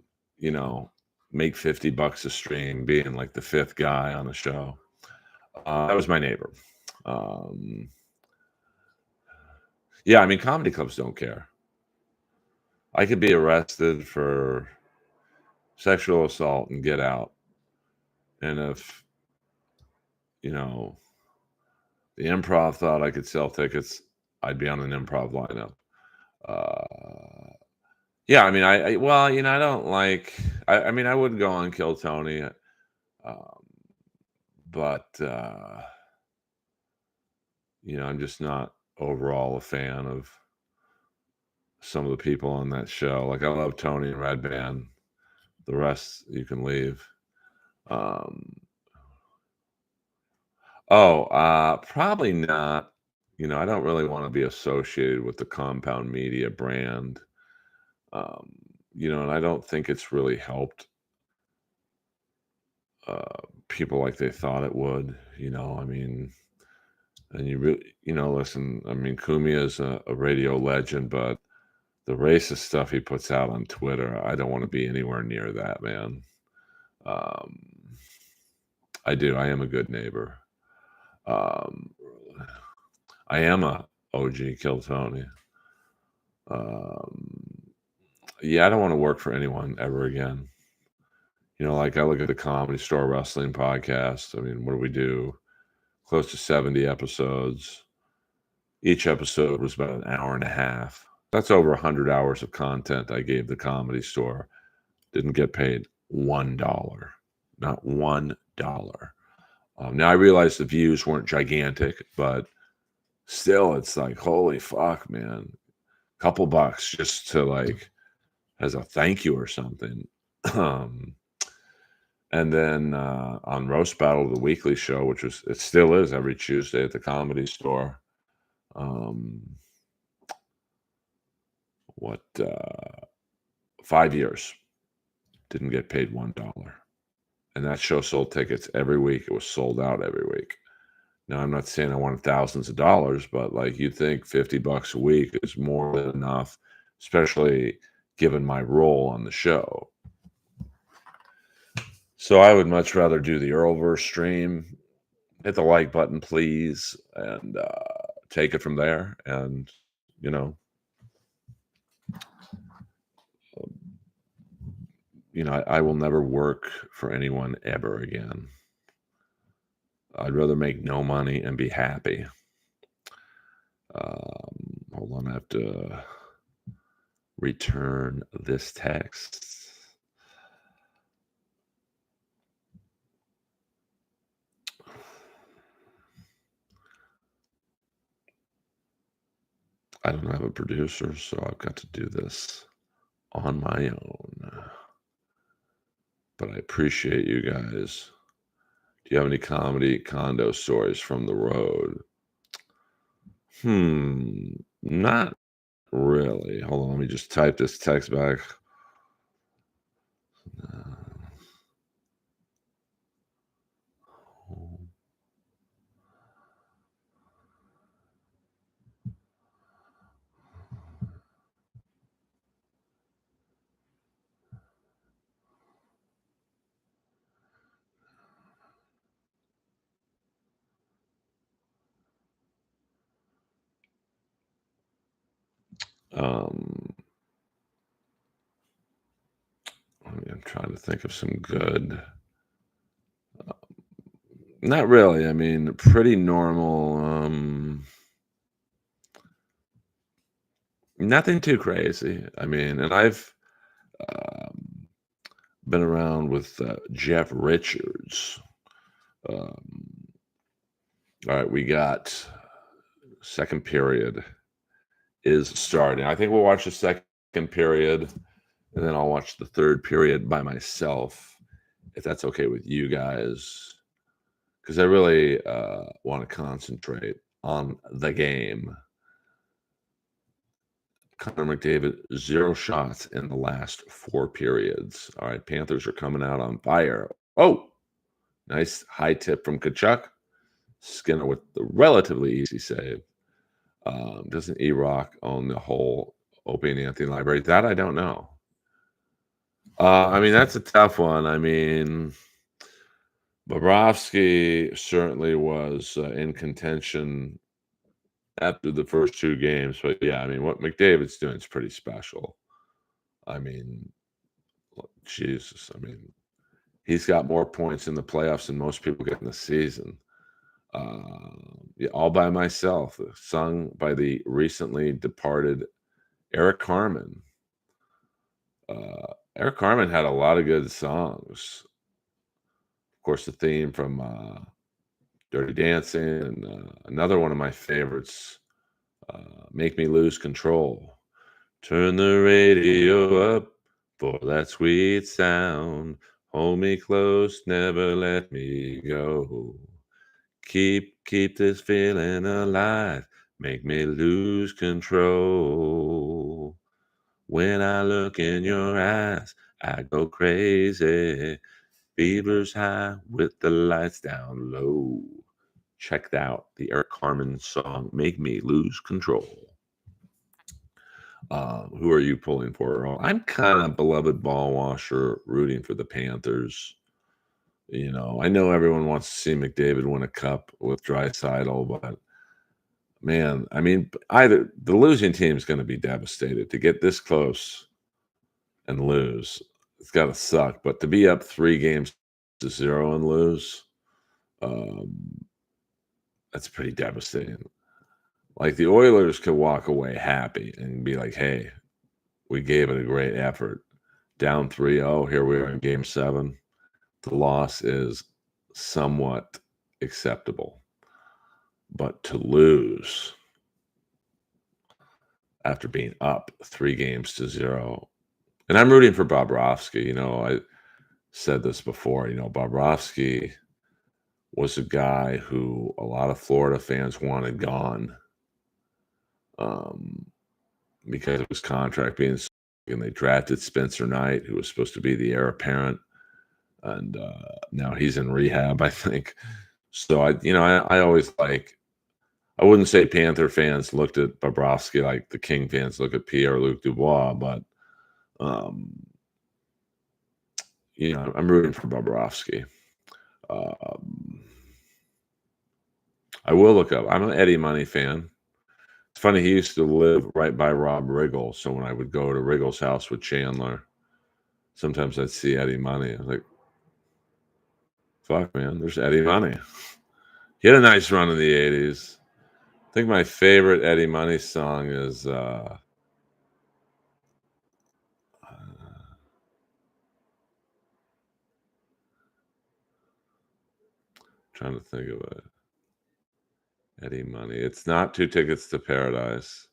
make $50 a stream being like the fifth guy on the show. That was my neighbor. Yeah, I mean, comedy clubs don't care. I could be arrested for sexual assault and get out. And if, the Improv thought I could sell tickets, I'd be on an Improv lineup. Yeah, I mean, I don't like. I mean, I would go on Kill Tony, but I'm just not overall a fan of some of the people on that show. Like, I love Tony and Red Band. The rest you can leave. Probably not. I don't really want to be associated with the Compound Media brand. And I don't think it's really helped people like they thought it would. I mean, and you really, listen. I mean, Cumia is a radio legend, but the racist stuff he puts out on Twitter, I don't want to be anywhere near that, man. I do. I am a good neighbor. I am a OG Kill Tony. Yeah, I don't want to work for anyone ever again. Like, I look at the Comedy Store Wrestling podcast. I mean, what do we do? Close to 70 episodes. Each episode was about an hour and a half. That's over 100 hours of content I gave the Comedy Store. Didn't get paid $1. Not $1. Now, I realize the views weren't gigantic, but still, it's like, holy fuck, man. Couple bucks just to, like, as a thank you or something. And then on Roast Battle, the weekly show, it still is every Tuesday at the Comedy Store. 5 years. Didn't get paid $1. And that show sold tickets every week. It was sold out every week. Now, I'm not saying I wanted thousands of dollars, but like, you think $50 a week is more than enough, especially given my role on the show. So I would much rather do the Earlverse stream. Hit the like button, please, and take it from there. And, I will never work for anyone ever again. I'd rather make no money and be happy. Hold on, I have to return this text. I don't have a producer, so I've got to do this on my own. But I appreciate you guys. Do you have any comedy condo stories from the road? Not really. Hold on, let me just type this text back. Um, I'm trying to think of some good. Not really. I mean, pretty normal. Nothing too crazy. I mean, and I've um, been around with Jeff Richards. Um, all right, we got second period is starting. I think we'll watch the second period, and then I'll watch the third period by myself, if that's okay with you guys, because I really want to concentrate on the game. Connor McDavid, 0 shots in the last 4 periods. All right, Panthers are coming out on fire. Oh, nice high tip from Kachuk. Skinner with the relatively easy save. Doesn't E-Rock own the whole Opie and Anthony library? That I don't know. I mean, that's a tough one. I mean, Bobrovsky certainly was in contention after the first 2 games. But yeah, I mean, what McDavid's doing is pretty special. I mean, Jesus. I mean, he's got more points in the playoffs than most people get in the season. Yeah, all by myself, sung by the recently departed Eric Carmen. Eric Carmen had a lot of good songs. Of course, the theme from Dirty Dancing, and another one of my favorites, Make Me Lose Control. Turn the radio up for that sweet sound. Hold me close, never let me go. Keep this feeling alive. Make me lose control. When I look in your eyes, I go crazy. Fever's high with the lights down low. Checked out the Eric Carmen song, Make Me Lose Control. Who are you pulling for, Earl? I'm kind of beloved ball washer rooting for the Panthers. You know, I know everyone wants to see McDavid win a cup with Draisaitl, but man, I mean, either the losing team is going to be devastated to get this close and lose. It's got to suck, but to be up 3-0 and lose, um, that's pretty devastating. Like the Oilers could walk away happy and be like, "Hey, we gave it a great effort. Down 3-0, here we are in game 7. The loss is somewhat acceptable. But to lose after being up 3-0, and I'm rooting for Bobrovsky. You know, I said this before. You know, Bobrovsky was a guy who a lot of Florida fans wanted gone, um, because of his contract being. And they drafted Spencer Knight, who was supposed to be the heir apparent, and now he's in rehab, I think. So I always like. I wouldn't say Panther fans looked at Bobrovsky like the King fans look at Pierre-Luc Dubois, but um, I'm rooting for Bobrovsky. Um, I will look up. I'm an Eddie Money fan. It's funny, he used to live right by Rob Riggle, so when I would go to Riggle's house with Chandler, sometimes I'd see Eddie Money. I was like, fuck, man, there's Eddie Money. He had a nice run in the 80s. I think my favorite Eddie Money song is trying to think of it. Eddie Money. It's not 2 Tickets to Paradise.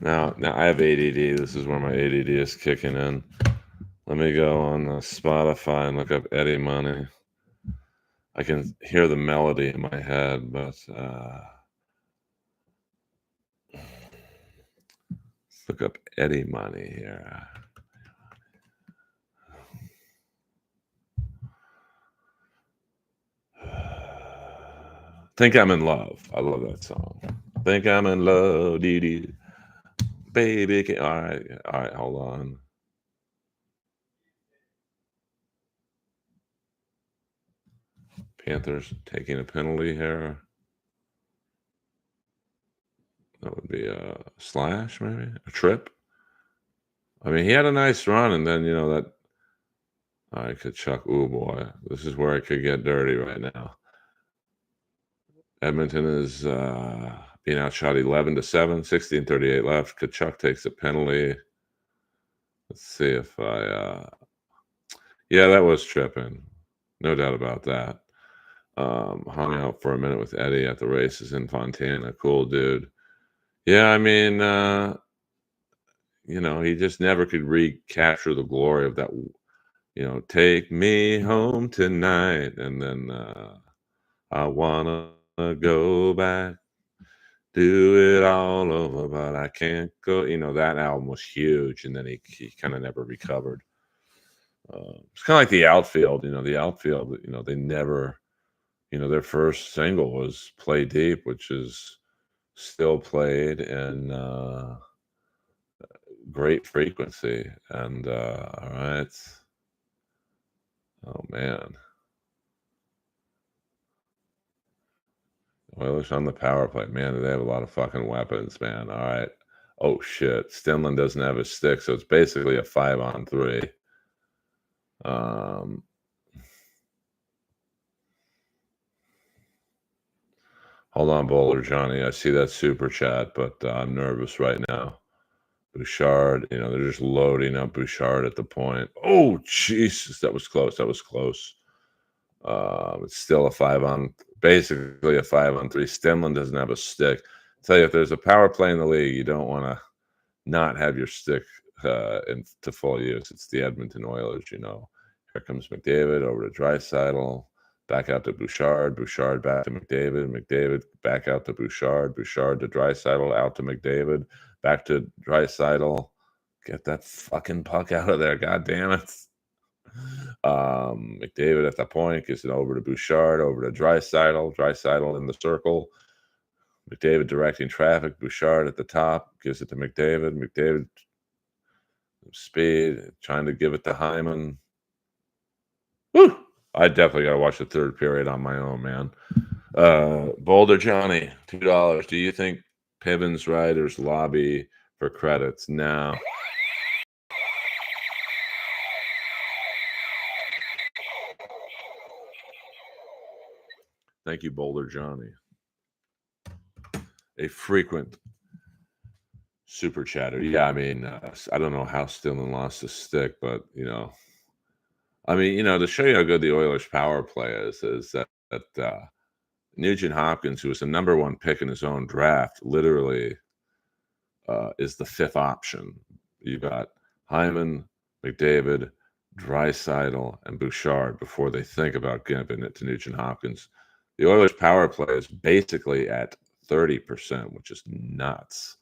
Now I have ADD. This is where my ADD is kicking in. Let me go on Spotify and look up Eddie Money. I can hear the melody in my head, but let's look up Eddie Money here. Think I'm in Love. I love that song. Think I'm in love, dee dee. Baby. All right, hold on. Panthers taking a penalty here. That would be a slash, maybe a trip. I mean, he had a nice run, and then that I could chuck. Oh boy, this is where I could get dirty right now. Edmonton is being outshot 11-7, 16:38 left. Kachuk takes a penalty. Let's see if I. Yeah, that was tripping. No doubt about that. Hung out for a minute with Eddie at the races in Fontana. Cool dude. Yeah, I mean, he just never could recapture the glory of that. Take me home tonight, and then I wanna go back, do it all over, but I can't go. That album was huge, and then he kind of never recovered. It's kind of like the outfield. The outfield. They never. Their first single was "Play Deep," which is still played in great frequency. And all right, oh man, Oilers on the power play. Man, do they have a lot of fucking weapons, man. All right. Oh shit, Stanley doesn't have a stick, so it's basically a 5-on-3. Um, Hold on, Bowler Johnny. I see that super chat, but I'm nervous right now. Bouchard, they're just loading up Bouchard at the point. Oh, Jesus, that was close. That was close. It's still basically a 5-on-3. Stenlund doesn't have a stick. I tell you, if there's a power play in the league, you don't want to not have your stick to full use. It's the Edmonton Oilers, Here comes McDavid over to Draisaitl. Back out to Bouchard. Bouchard back to McDavid. McDavid back out to Bouchard. Bouchard to Draisaitl. Out to McDavid. Back to Draisaitl. Get that fucking puck out of there. God damn it. McDavid at the point gives it over to Bouchard. Over to Draisaitl. Draisaitl in the circle. McDavid directing traffic. Bouchard at the top. Gives it to McDavid. McDavid speed. Trying to give it to Hyman. Woo! I definitely got to watch the third period on my own, man. Boulder Johnny, $2. Do you think Piven's writers lobby for credits? No. Thank you, Boulder Johnny. A frequent super chatter. Yeah, I mean, I don't know how Stillman lost his stick, but I mean, to show you how good the Oilers' power play is that Nugent Hopkins, who was the number 1 pick in his own draft, literally is the 5th option. You got Hyman, McDavid, Draisaitl, and Bouchard before they think about giving it to Nugent Hopkins. The Oilers' power play is basically at 30%, which is nuts.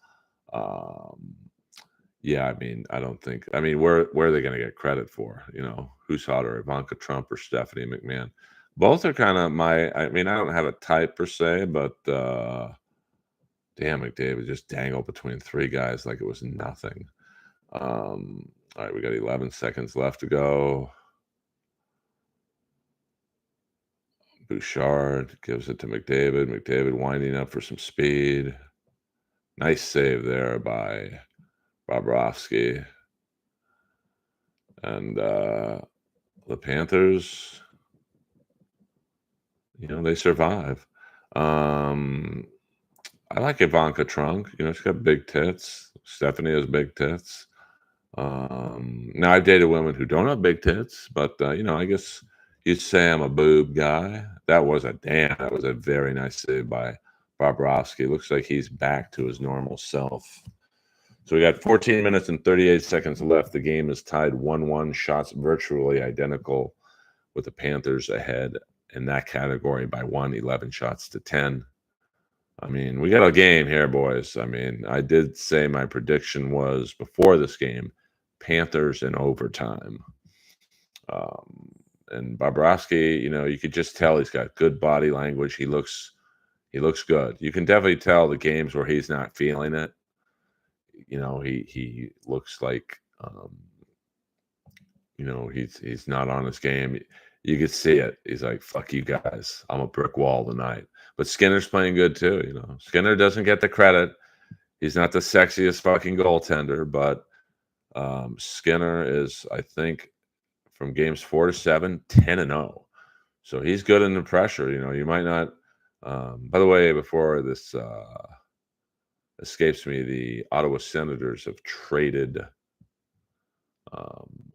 Yeah, I mean, I don't think. I mean, where are they going to get credit for? Who's hotter, Ivanka Trump or Stephanie McMahon? Both are kind of I mean, I don't have a type per se, but damn, McDavid just dangled between 3 guys like it was nothing. All right, we got 11 seconds left to go. Bouchard gives it to McDavid. McDavid winding up for some speed. Nice save there by Bobrovsky. And the Panthers, they survive. I like Ivanka Trump. She's got big tits. Stephanie has big tits. Now, I've dated women who don't have big tits, but, I guess you'd say I'm a boob guy. That was a very nice save by Bobrovsky. Looks like he's back to his normal self. So we got 14 minutes and 38 seconds left. The game is tied 1-1. Shots virtually identical, with the Panthers ahead in that category by 11 shots to 10. I mean, we got a game here, boys. I mean, I did say my prediction was before this game, Panthers in overtime. And Bobrovsky, you could just tell he's got good body language. He looks good. You can definitely tell the games where he's not feeling it. He looks like he's not on his game. You could see it. He's like, "Fuck you guys. I'm a brick wall tonight." But Skinner's playing good too, you know. Skinner doesn't get the credit. He's not the sexiest fucking goaltender, but Skinner is, I think, from games 4 to 7, 10-0. So he's good under pressure. You know, you might not. By the way, before this escapes me, the Ottawa Senators have traded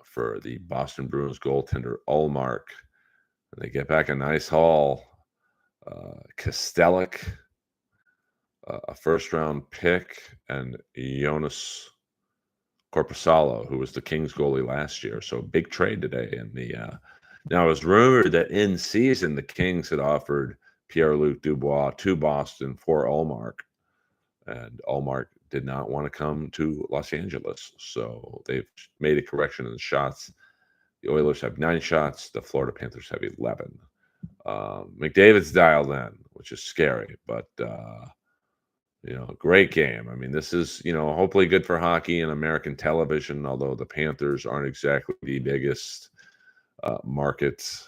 for the Boston Bruins goaltender Ullmark. And they get back a nice haul. Kostelic, a first-round pick, and Jonas Korpisalo, who was the Kings goalie last year. So big trade today. And now it was rumored that in season the Kings had offered Pierre-Luc Dubois to Boston for Ullmark, and Ullmark did not want to come to Los Angeles. So they've made a correction in the shots. The Oilers have 9 shots. The Florida Panthers have 11. McDavid's dialed in, which is scary, but great game. I mean, this is, hopefully good for hockey and American television, although the Panthers aren't exactly the biggest market.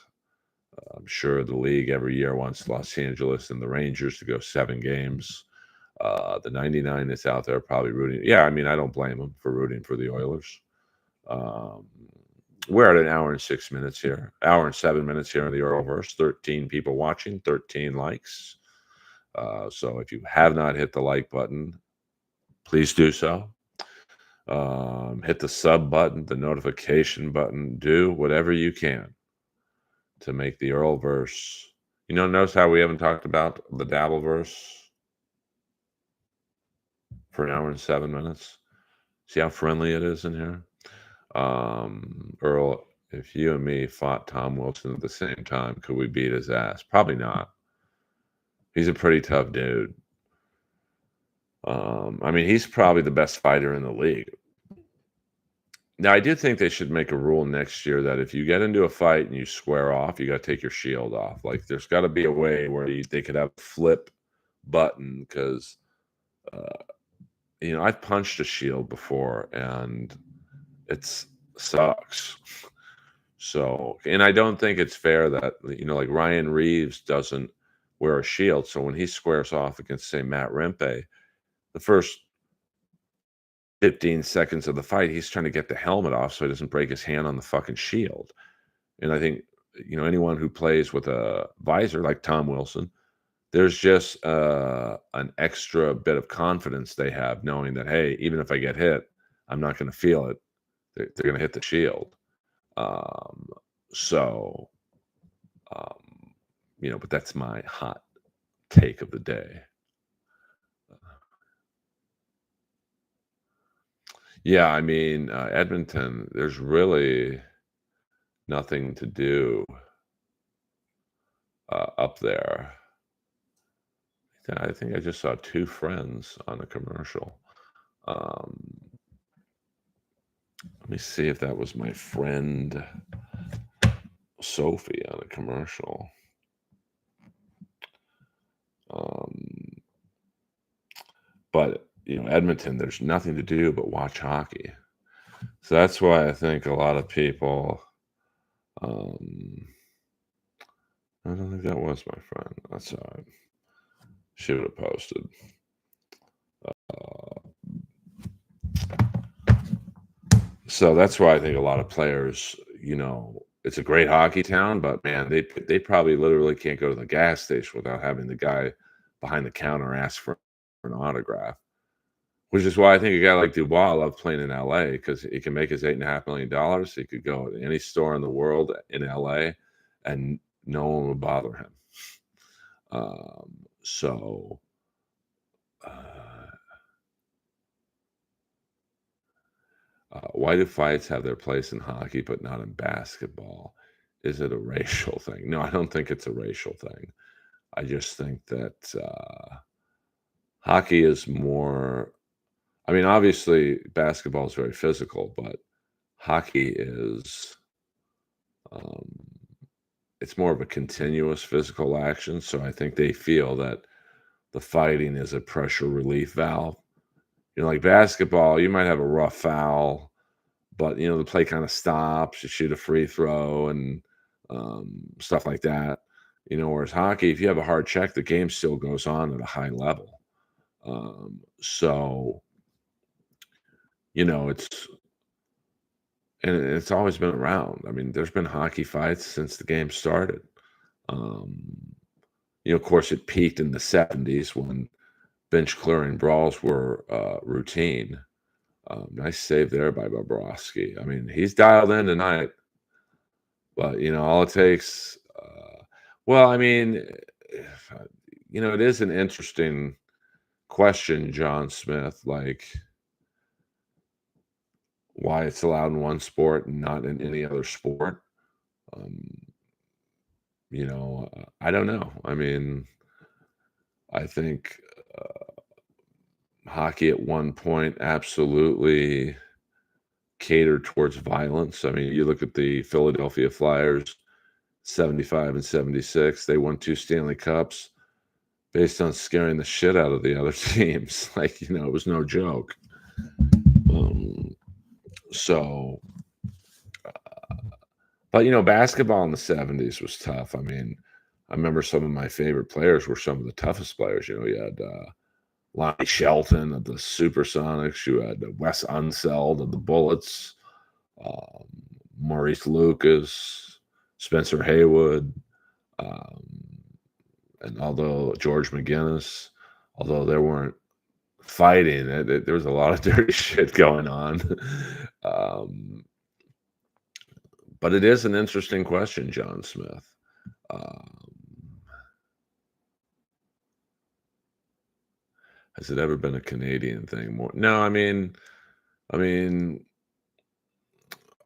I'm sure the league every year wants Los Angeles and the Rangers to go 7 games. The 99 is out there probably rooting. Yeah, I mean, I don't blame them for rooting for the Oilers. We're at an hour and 6 minutes here, hour and 7 minutes here in the Earlverse. 13 people watching, 13 likes. So if you have not hit the like button, please do so. Hit the sub button, the notification button. Do whatever you can to make the Earlverse. Notice how we haven't talked about the Dabbleverse for an hour and 7 minutes. See how friendly it is in here? Earl, if you and me fought Tom Wilson at the same time, could we beat his ass? Probably not. He's a pretty tough dude. I mean, he's probably the best fighter in the league. Now, I do think they should make a rule next year that if you get into a fight and you square off, you got to take your shield off. Like, there's got to be a way where they could have a flip button because, I've punched a shield before and it sucks. So, and I don't think it's fair that, like Ryan Reeves doesn't wear a shield. So when he squares off against, say, Matt Rempe, the first 15 seconds of the fight, he's trying to get the helmet off so he doesn't break his hand on the fucking shield. And I think, anyone who plays with a visor like Tom Wilson, there's just an extra bit of confidence they have knowing that, hey, even if I get hit, I'm not going to feel it. They're going to hit the shield. But that's my hot take of the day. Yeah, I mean, Edmonton, there's really nothing to do up there. I think I just saw 2 friends on a commercial. Let me see if that was my friend Sophie on a commercial. But Edmonton, there's nothing to do but watch hockey. So that's why I think a lot of people. I don't think that was my friend. That's all right. She would have posted. So that's why I think a lot of players, it's a great hockey town, but man, they probably literally can't go to the gas station without having the guy behind the counter ask for an autograph. Which is why I think a guy like Dubois loves playing in LA because he can make his $8.5 million. He could go to any store in the world in LA and no one would bother him. Why do fights have their place in hockey but not in basketball? Is it a racial thing? No, I don't think it's a racial thing. I just think that hockey is more. I mean, obviously, basketball is very physical, but hockey is. It's more of a continuous physical action. So I think they feel that the fighting is a pressure relief valve. Like basketball, you might have a rough foul, but the play kind of stops. You shoot a free throw, and stuff like that. Whereas hockey, if you have a hard check, the game still goes on at a high level. So, it's and it's always been around. I mean, there's been hockey fights since the game started. Um, of course, it peaked in the 70s when bench clearing brawls were routine. Nice save there by Bobrovsky. I mean, he's dialed in tonight, but all it takes. Well, I mean, it is an interesting question, John Smith. Like, why it's allowed in one sport and not in any other sport? Um, I don't know. I mean, I think hockey at one point absolutely catered towards violence. I mean, you look at the Philadelphia Flyers, 75 and 76, they won 2 Stanley Cups based on scaring the shit out of the other teams. Like, it was no joke. Um, so, but, basketball in the 70s was tough. I mean, I remember some of my favorite players were some of the toughest players. You had Lonnie Shelton of the Supersonics. You had Wes Unseld of the Bullets, um, Maurice Lucas, Spencer Haywood, and although George McGinnis, although there weren't fighting, there was a lot of dirty shit going on. But it is an interesting question, John Smith. Has it ever been a Canadian thing more? No, I mean, I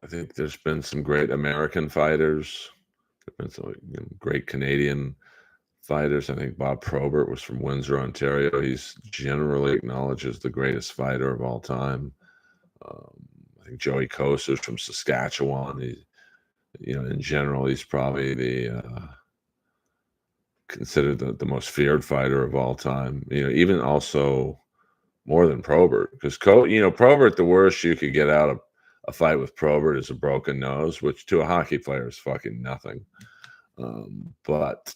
think there's been some great American fighters. There's been some great Canadian fighters. I think Bob Probert was from Windsor, Ontario. He's generally acknowledged as the greatest fighter of all time. I think Joey Kosa's from Saskatchewan. In general, he's probably considered the most feared fighter of all time. Even also more than Probert, because Probert, the worst you could get out of a fight with Probert is a broken nose, which to a hockey player is fucking nothing. But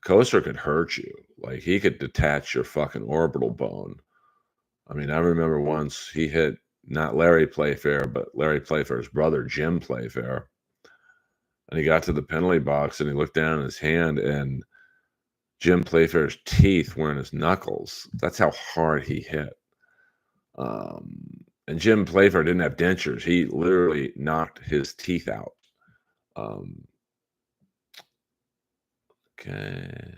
Kosa could hurt you. Like, he could detach your fucking orbital bone. I mean, I remember once he hit not Larry Playfair, but Larry Playfair's brother, Jim Playfair. And he got to the penalty box and he looked down at his hand, and Jim Playfair's teeth were in his knuckles. That's how hard he hit. And Jim Playfair didn't have dentures. He literally knocked his teeth out. Okay.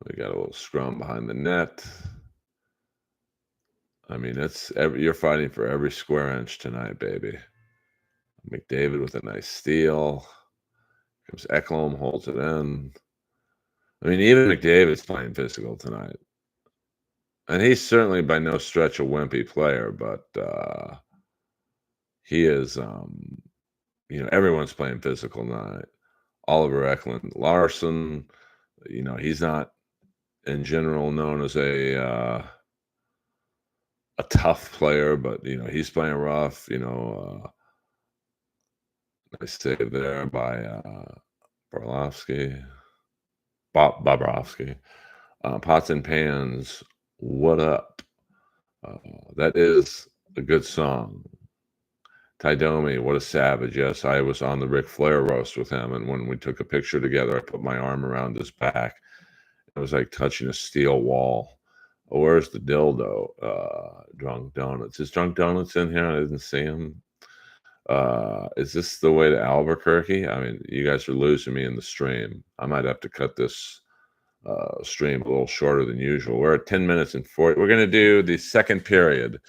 We got a little scrum behind the net. I mean, you're fighting for every square inch tonight, baby. McDavid with a nice steal. Comes Ekholm, holds it in. I mean, even McDavid's playing physical tonight. And he's certainly by no stretch a wimpy player, but he is, everyone's playing physical tonight. Oliver Ekland-Larsson, he's not in general known as a tough player, but he's playing rough. Nice save there by Bobrovsky. Pots and Pans, what up? That is a good song. Ty Domi, what a savage. Yes, I was on the Ric Flair roast with him, and when we took a picture together, I put my arm around his back. It was like touching a steel wall. Oh, where's the dildo? Drunk Donuts. Is Drunk Donuts in here? I didn't see him. Is this the way to Albuquerque? I mean, you guys are losing me in the stream. I might have to cut this stream a little shorter than usual. We're at 10 minutes and 40. We're going to do the second period,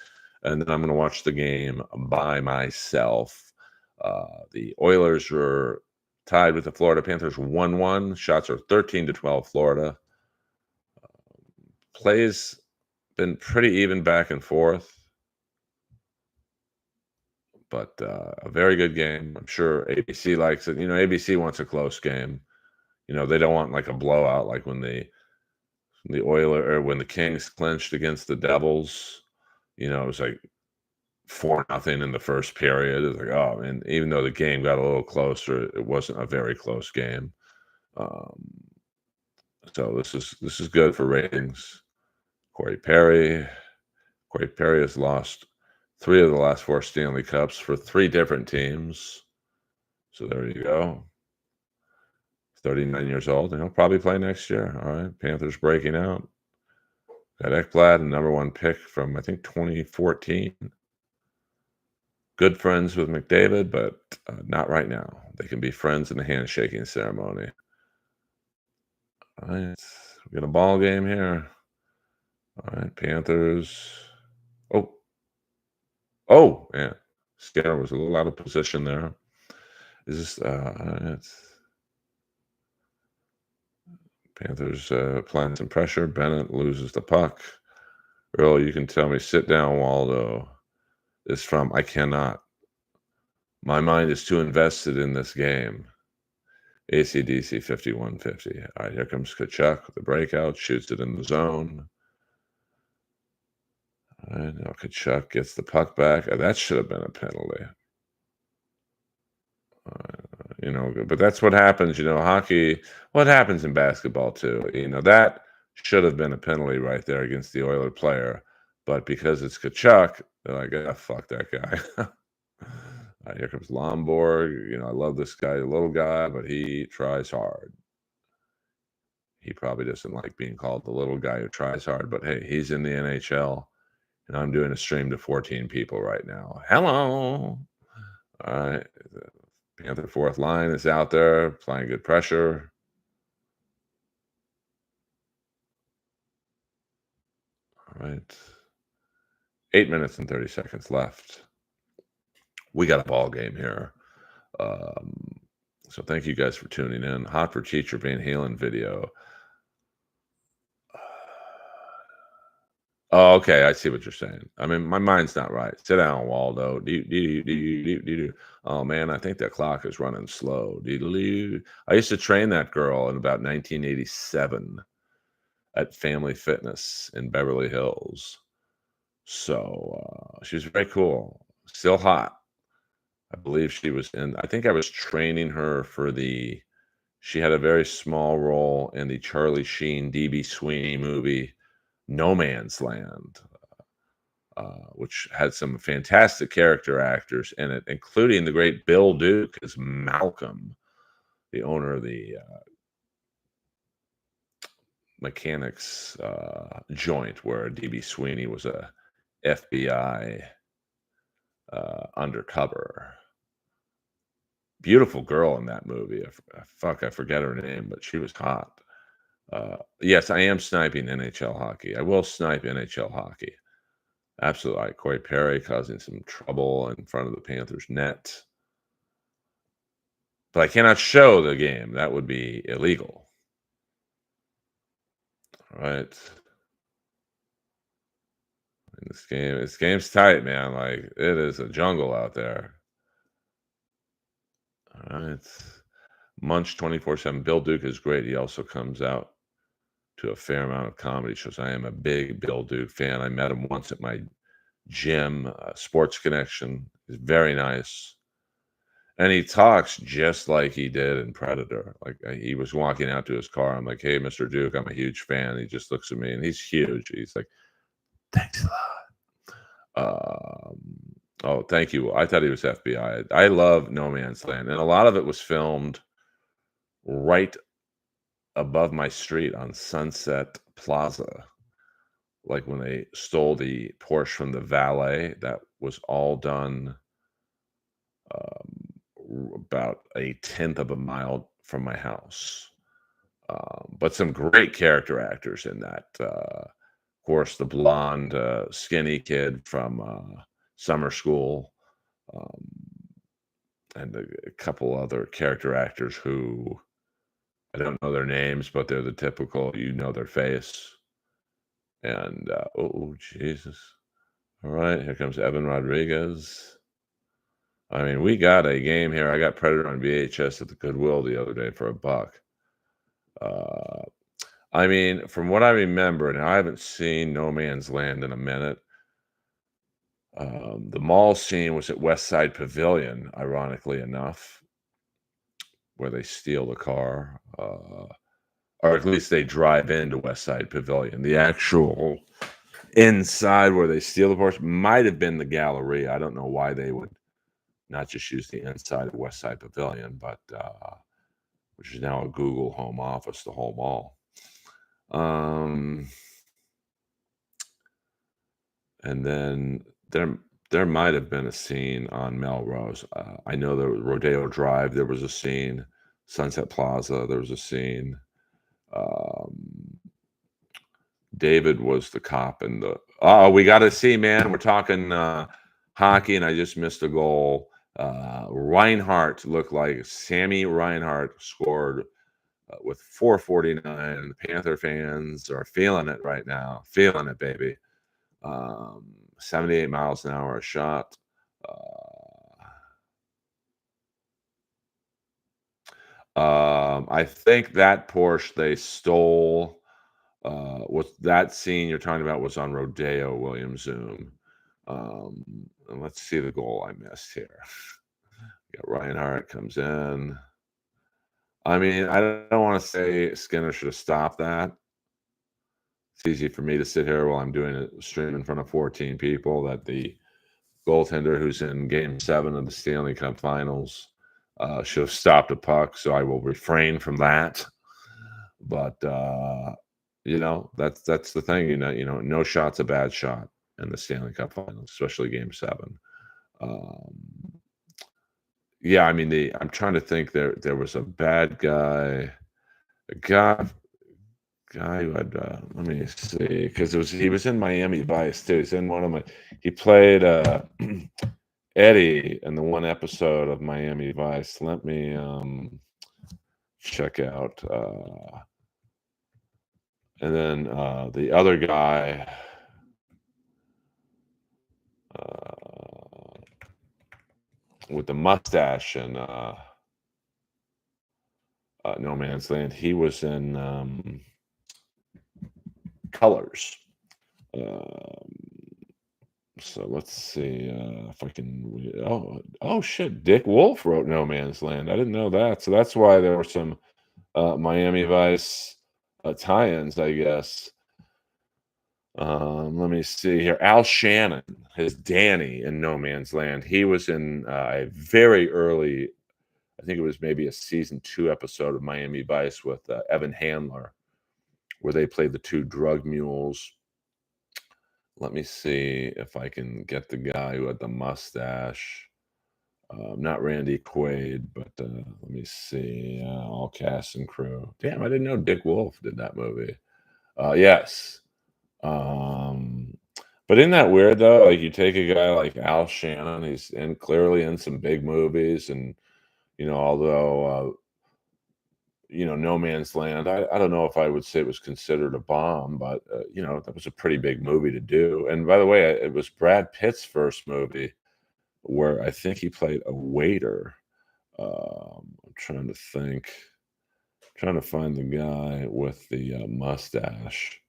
and then I'm going to watch the game by myself. The Oilers were tied with the Florida Panthers 1-1. Shots are 13-12 Florida. Plays been pretty even back and forth, but a very good game. I'm sure ABC likes it. ABC wants a close game. They don't want like a blowout, like when the Oilers or when the Kings clinched against the Devils. It was like 4-0 in the first period. It's like, oh, man, even though the game got a little closer, it wasn't a very close game. Um, so this is good for ratings. Corey Perry. Corey Perry has lost 3 of the last 4 Stanley Cups for 3 different teams. So there you go. 39 years old, and he'll probably play next year. All right. Panthers breaking out. Got Ekblad, a number 1 pick from, I think, 2014. Good friends with McDavid, but not right now. They can be friends in the handshaking ceremony. All right. We got a ball game here. All right. Panthers. Oh, oh, yeah. Skinner was a little out of position there. Is this, Panthers applying some pressure. Bennett loses the puck. Earl, you can tell me, sit down, Waldo. Is from, I cannot. My mind is too invested in this game. ACDC 5150. All right, here comes Kachuk with the breakout, shoots it in the zone. All right, now Kachuk gets the puck back. That should have been a penalty. But that's what happens, hockey. What happens in basketball too? That should have been a penalty right there against the Oiler player, but because it's Kachuk, they're like, ah, fuck that guy. Here comes Lomborg. I love this guy, a little guy, but he tries hard. He probably doesn't like being called the little guy who tries hard, but hey, he's in the NHL, and I'm doing a stream to 14 people right now. Hello. All right. Panther fourth line is out there applying good pressure. All right. 8 minutes and 30 seconds left. We got a ball game here. So thank you guys for tuning in. Hot for Teacher Van Halen video. Oh, okay. I see what you're saying. I mean, my mind's not right. Sit down, Waldo. Oh man, I think that clock is running slow. I used to train that girl in about 1987 at Family Fitness in Beverly Hills. So she was very cool. Still hot. I believe she was in. I think I was training her for the. She had a very small role in the Charlie Sheen, D.B. Sweeney movie, No Man's Land, which had some fantastic character actors in it, including the great Bill Duke as Malcolm, the owner of the mechanics joint where D.B. Sweeney was a FBI undercover. Beautiful girl in that movie. I forget her name, but she was hot. Yes, I am sniping NHL hockey. I will snipe NHL hockey. Absolutely. Corey Perry causing some trouble in front of the Panthers net. But I cannot show the game. That would be illegal. All right. This game's tight, man. Like, it is a jungle out there. All right. Munch 24/7. Bill Duke is great. He also comes out to a fair amount of comedy shows. I am a big Bill Duke fan. I met him once at my gym, Sports Connection. He's very nice. And he talks just like he did in Predator. Like he was walking out to his car. I'm like, hey, Mr. Duke, I'm a huge fan. He just looks at me and he's huge. He's like, thanks a lot. Oh, thank you. I thought he was FBI. I love No Man's Land. And a lot of it was filmed right above my street on Sunset Plaza. Like when they stole the Porsche from the valet, that was all done about a 1/10 of a mile from my house. But some great character actors in that. Of course, the blonde, skinny kid from summer school, and a couple other character actors who I don't know their names, but they're the typical, their face. And oh, Jesus. All right, here comes Evan Rodriguez. I mean, we got a game here. I got Predator on VHS at the Goodwill the other day for $1. I mean, from what I remember, and I haven't seen No Man's Land in a minute. The mall scene was at West Side Pavilion, ironically enough, where they steal the car, or at least they drive into West Side Pavilion. The actual inside where they steal the Porsche might have been the Galleria. I don't know why they would not just use the inside of West Side Pavilion, but which is now a Google home office, the whole mall. Um, and then there might have been a scene on Melrose. I know there was Rodeo Drive. There was a scene. Sunset Plaza. There was a scene. Um, David was the cop in the. Oh, we got to see, man. We're talking hockey, and I just missed a goal. Reinhardt looked like Sammy Reinhardt scored with 4:49. The Panther fans are feeling it right now. Feeling it, baby. 78 miles an hour a shot. I think that Porsche they stole was that scene you're talking about was on Rodeo Williams Zoom. And let's see the goal I missed here. Got Reinhardt comes in. I mean, I don't want to say Skinner should have stopped that. It's easy for me to sit here while I'm doing a stream in front of 14 people that the goaltender who's in Game 7 of the Stanley Cup Finals should have stopped a puck. So I will refrain from that. But that's the thing. No shot's a bad shot in the Stanley Cup Finals, especially Game 7. Yeah, I mean, I'm trying to think. There was a bad guy, a guy who had. Let me see, because he was in Miami Vice too. He's in one of my. He played Eddie in the one episode of Miami Vice. Let me check out. And then the other guy. With the mustache and No Man's Land, he was in Colors. So let's see if I can. Oh shit! Dick Wolf wrote No Man's Land. I didn't know that. So that's why there were some Miami Vice tie-ins, I guess. Let me see here. Al Shannon, his Danny in No Man's Land. He was in a very early, I think it was maybe a season 2 episode of Miami Vice with Evan Handler, where they played the two drug mules. Let me see if I can get the guy who had the mustache. Not Randy Quaid, but let me see. All cast and crew. Damn, I didn't know Dick Wolf did that movie. Yes. But isn't that weird though? Like you take a guy like Al Shannon, he's clearly in some big movies, and although No Man's Land, I don't know if I would say it was considered a bomb, but that was a pretty big movie to do. And by the way, it was Brad Pitt's first movie where I think he played a waiter. I'm trying to think, trying to find the guy with the mustache.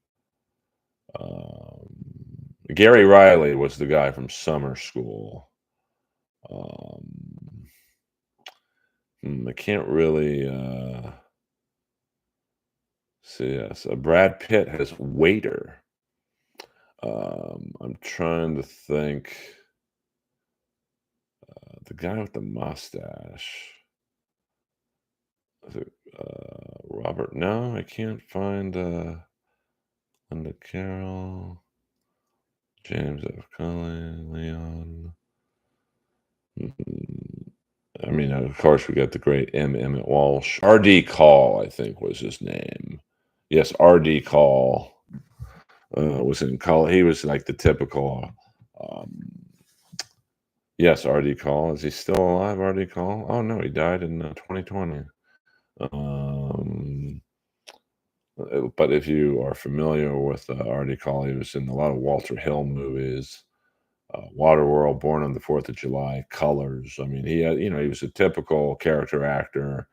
Gary Riley was the guy from Summer School. I can't really see. Yes, Brad Pitt has waiter. I'm trying to think. The guy with the mustache. Is it Robert? No, I can't find Linda Carroll. James F. Cullen, Leon. I mean, of course, we got the great Emmett Walsh. R.D. Call, I think, was his name. Yes, R.D. Call was in Call. He was like the typical. Yes, R.D. Call. Is he still alive, R.D. Call? Oh, no, he died in 2020. But if you are familiar with R.D. Call, he was in a lot of Walter Hill movies. Waterworld, Born on the 4th of July, Colors. I mean, he had, he was a typical character actor.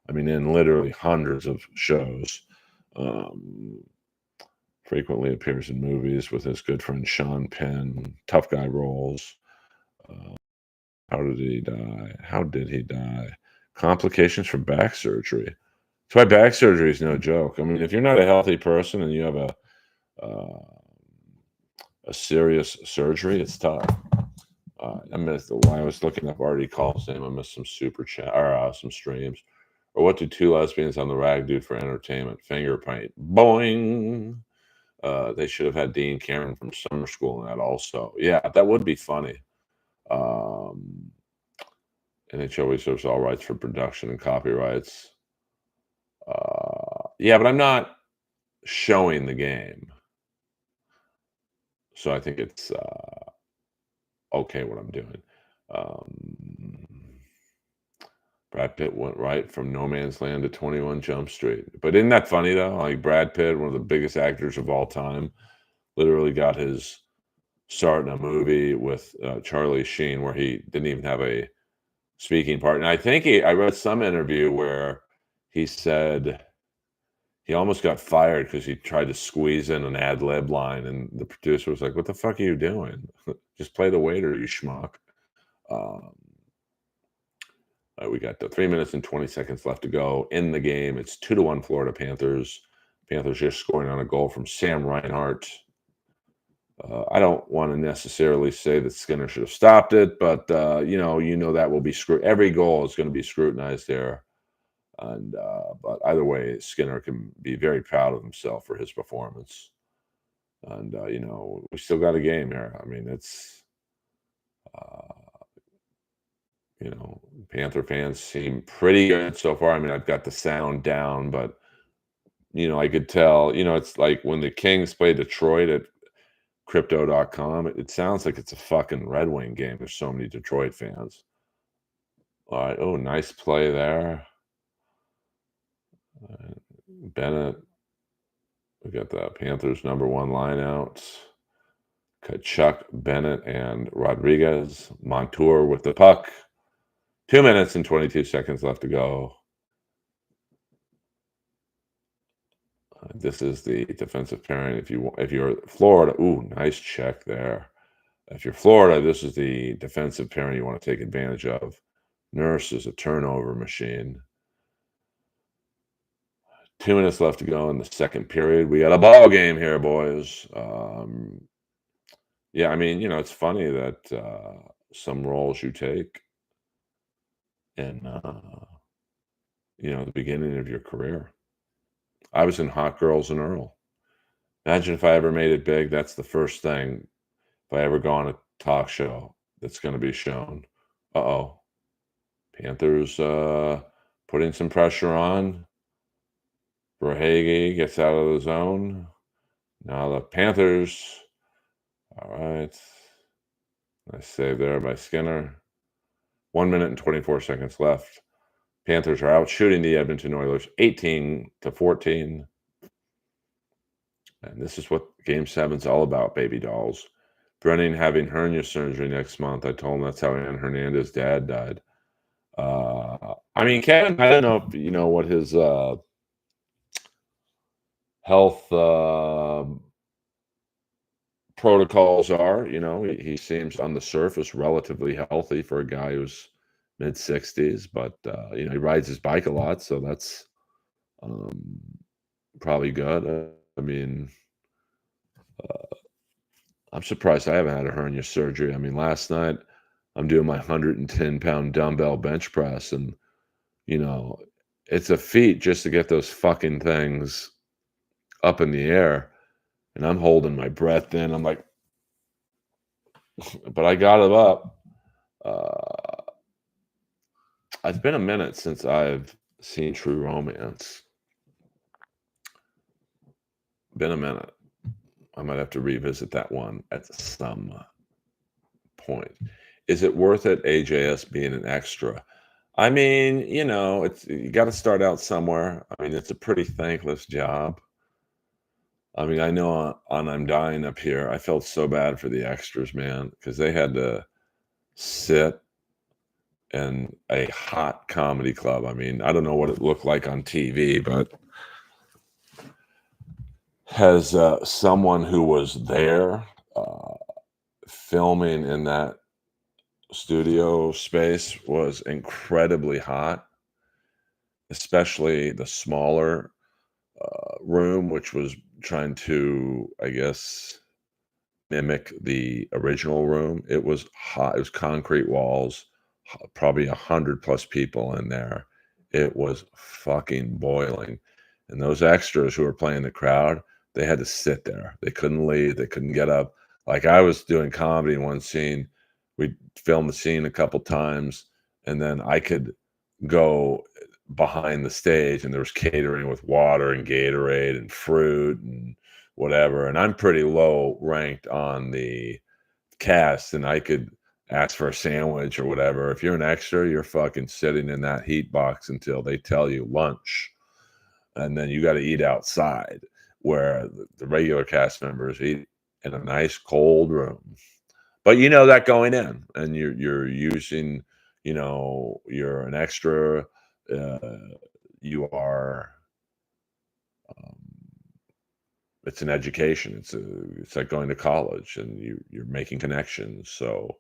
I mean, in literally hundreds of shows. Frequently appears in movies with his good friend Sean Penn, tough guy roles. Uh, how did he die? How did he die? Complications from back surgery. That's why back surgery is no joke. I mean, if you're not a healthy person and you have a serious surgery, it's tough. I missed while I was looking up Artie Call's name. I missed some super chat or some streams. Or what do two lesbians on the rag do for entertainment? Finger paint. Boing. They should have had Dean Cameron from summer school in that also. Yeah, that would be funny. NHL reserves all rights for production and copyrights. Yeah, but I'm not showing the game. So I think it's okay what I'm doing. Brad Pitt went right from No Man's Land to 21 Jump Street. But isn't that funny, though? Like Brad Pitt, one of the biggest actors of all time, literally got his start in a movie with Charlie Sheen where he didn't even have a speaking part. And I think I read some interview where he said he almost got fired because he tried to squeeze in an ad lib line. And the producer was like, "What the fuck are you doing? Just play the waiter, you schmuck." We got 3 minutes and 20 seconds left to go in the game. It's 2-1 Florida Panthers. Panthers just scoring on a goal from Sam Reinhart. I don't want to necessarily say that Skinner should have stopped it, but you know that will be every goal is going to be scrutinized there. And but either way, Skinner can be very proud of himself for his performance. And we still got a game here. I mean, it's Panther fans seem pretty good so far. I mean, I've got the sound down, but I could tell. It's like when the Kings play Detroit at Crypto.com. It sounds like it's a fucking Red Wing game. There's so many Detroit fans. All right. Oh, nice play there. Bennett. We got the Panthers' #1 line out. Kachuk, Bennett, and Rodriguez. Montour with the puck. 2 minutes and 22 seconds left to go. This is the defensive pairing. If you're Florida, ooh, nice check there. If you're Florida, this is the defensive pairing you want to take advantage of. Nurse is a turnover machine. 2 minutes left to go in the second period. We got a ball game here, boys. Yeah, I mean, it's funny that some roles you take in, the beginning of your career. I was in Hot Girls and Earl. Imagine if I ever made it big. That's the first thing. If I ever go on a talk show that's going to be shown. Uh-oh. Panthers putting some pressure on. Verhaeghe gets out of the zone. Now the Panthers. All right. Nice save there by Skinner. 1 minute and 24 seconds left. Panthers are out shooting the Edmonton Oilers 18-14. And this is what Game 7's all about, baby dolls. Brennan having hernia surgery next month. I told him that's how Ann Hernandez's dad died. I mean, Kevin, I don't know if you know what his health protocols are. He seems on the surface relatively healthy for a guy who's mid-60s, but he rides his bike a lot, so that's probably good. I mean, I'm surprised I haven't had a hernia surgery. I mean, last night I'm doing my 110-pound dumbbell bench press, and it's a feat just to get those fucking things up in the air, and I'm holding my breath in. I'm like, but I got it up. It's been a minute since I've seen True Romance. Been a minute. I might have to revisit that one at some point. Is it worth it, AJS being an extra? I mean, you got to start out somewhere. I mean, it's a pretty thankless job. I mean, I know on I'm Dying Up Here, I felt so bad for the extras, man, because they had to sit in a hot comedy club. I mean, I don't know what it looked like on TV, but has someone who was there uh, filming in that studio space was incredibly hot, especially the smaller room, which was trying to, I guess, mimic the original room. It was hot. It was concrete walls, probably 100 plus people in there. It was fucking boiling. And those extras who were playing the crowd, they had to sit there. They couldn't leave. They couldn't get up. Like I was doing comedy in one scene. We filmed the scene a couple times, and then I could go behind the stage, and there was catering with water and Gatorade and fruit and whatever. And I'm pretty low ranked on the cast, and I could ask for a sandwich or whatever. If you're an extra, you're fucking sitting in that heat box until they tell you lunch, and then you got to eat outside where the regular cast members eat in a nice cold room. But you know that going in, and you're using, you're an extra. Uh, you are. Um, it's an education. It's like going to college, and you're making connections. So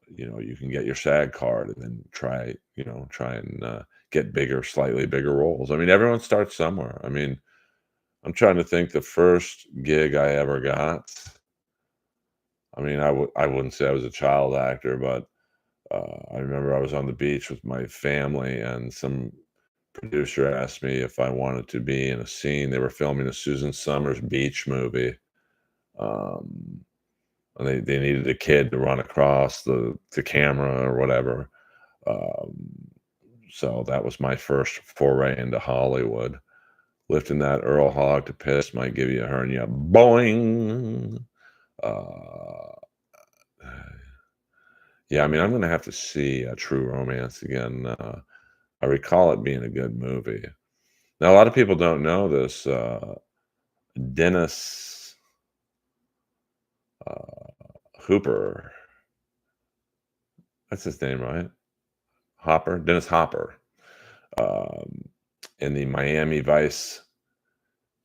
you can get your SAG card and then try and get slightly bigger roles. I mean, everyone starts somewhere. I mean, I'm trying to think the first gig I ever got. I mean, I wouldn't say I was a child actor, but I remember I was on the beach with my family, and some producer asked me if I wanted to be in a scene. They were filming a Susan Summers beach movie. Um, and they needed a kid to run across the camera or whatever. Um, so that was my first foray into Hollywood. Lifting that Earl hog to piss might give you a hernia. Boing. Uh, yeah, I mean, I'm gonna have to see True Romance again. I recall it being a good movie. Now, a lot of people don't know this. Dennis Hooper, that's his name, right? Hopper, Dennis Hopper, um, in the Miami Vice.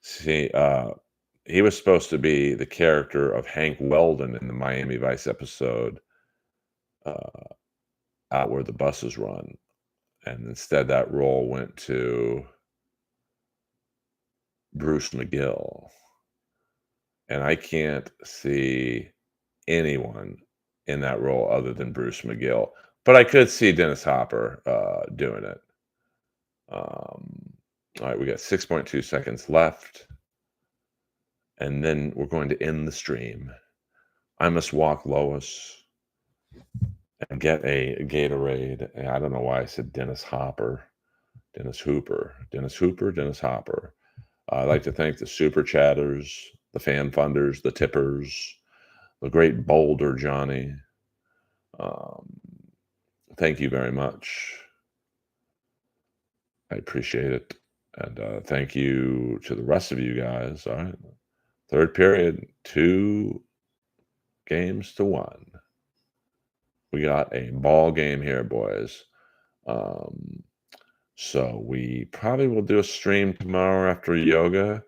See, he was supposed to be the character of Hank Weldon in the Miami Vice episode, uh, Out Where the Buses Run, and instead that role went to Bruce McGill. And I can't see anyone in that role other than Bruce McGill, but I could see Dennis Hopper doing it. All right, we got 6.2 seconds left, and then we're going to end the stream. I must walk Lois and get a Gatorade. And I don't know why I said Dennis Hopper, Dennis Hooper, Dennis Hooper, Dennis Hopper. I'd like to thank the super chatters, the fan funders, the tippers, the great Boulder Johnny. Um, thank you very much. I appreciate it. And thank you to the rest of you guys. All right. Third period, 2-1. We got a ball game here, boys. So we probably will do a stream tomorrow after yoga.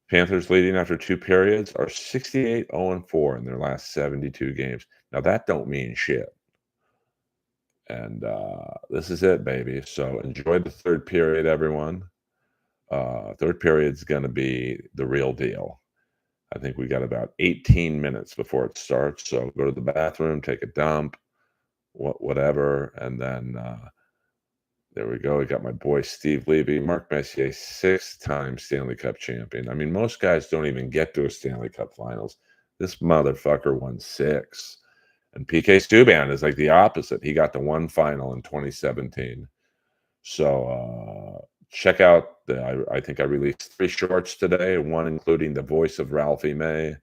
Panthers leading after 2 periods are 68-0-4 in their last 72 games. Now that don't mean shit. And this is it, baby. So enjoy the third period, everyone. Third period's going to be the real deal. I think we got about 18 minutes before it starts. So go to the bathroom, take a dump, whatever, and then there we go. We got my boy Steve Levy, Mark Messier, 6-time Stanley Cup champion. I mean, most guys don't even get to a Stanley Cup Finals. This motherfucker won 6. And PK Subban is like the opposite. He got to 1 final in 2017. So check out I think I released 3 shorts today, one including the voice of Ralphie May.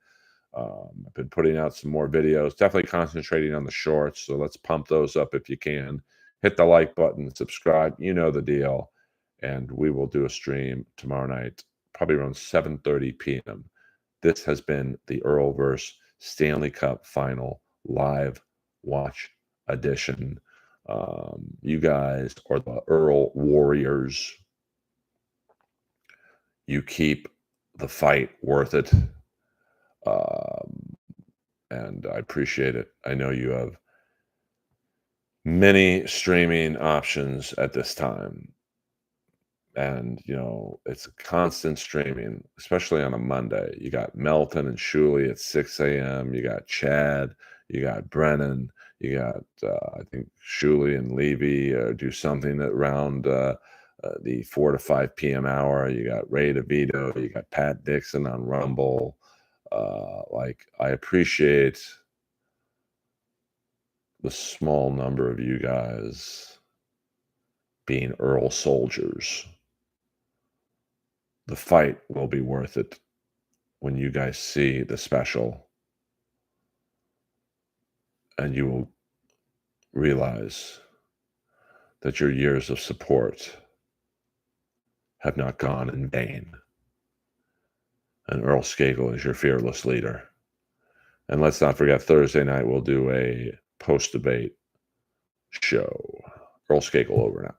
I've been putting out some more videos, definitely concentrating on the shorts. So let's pump those up if you can. Hit the like button, subscribe. You know the deal. And we will do a stream tomorrow night, probably around 7:30 p.m. This has been the Earlverse Stanley Cup Final Live Watch Edition. You guys are the Earl Warriors. You keep the fight worth it. Um, and I appreciate it. I know you have many streaming options at this time. And, it's constant streaming, especially on a Monday. You got Melton and Shuley at 6 a.m. You got Chad. You got Brennan. You got, I think, Shuley and Levy do something around the 4 to 5 p.m. hour. You got Ray DeVito. You got Pat Dixon on Rumble. I appreciate the small number of you guys being Earl soldiers. The fight will be worth it when you guys see the special, and you will realize that your years of support have not gone in vain. And Earl Skakel is your fearless leader. And let's not forget, Thursday night we'll do a post-debate show. Earl Skakel over now.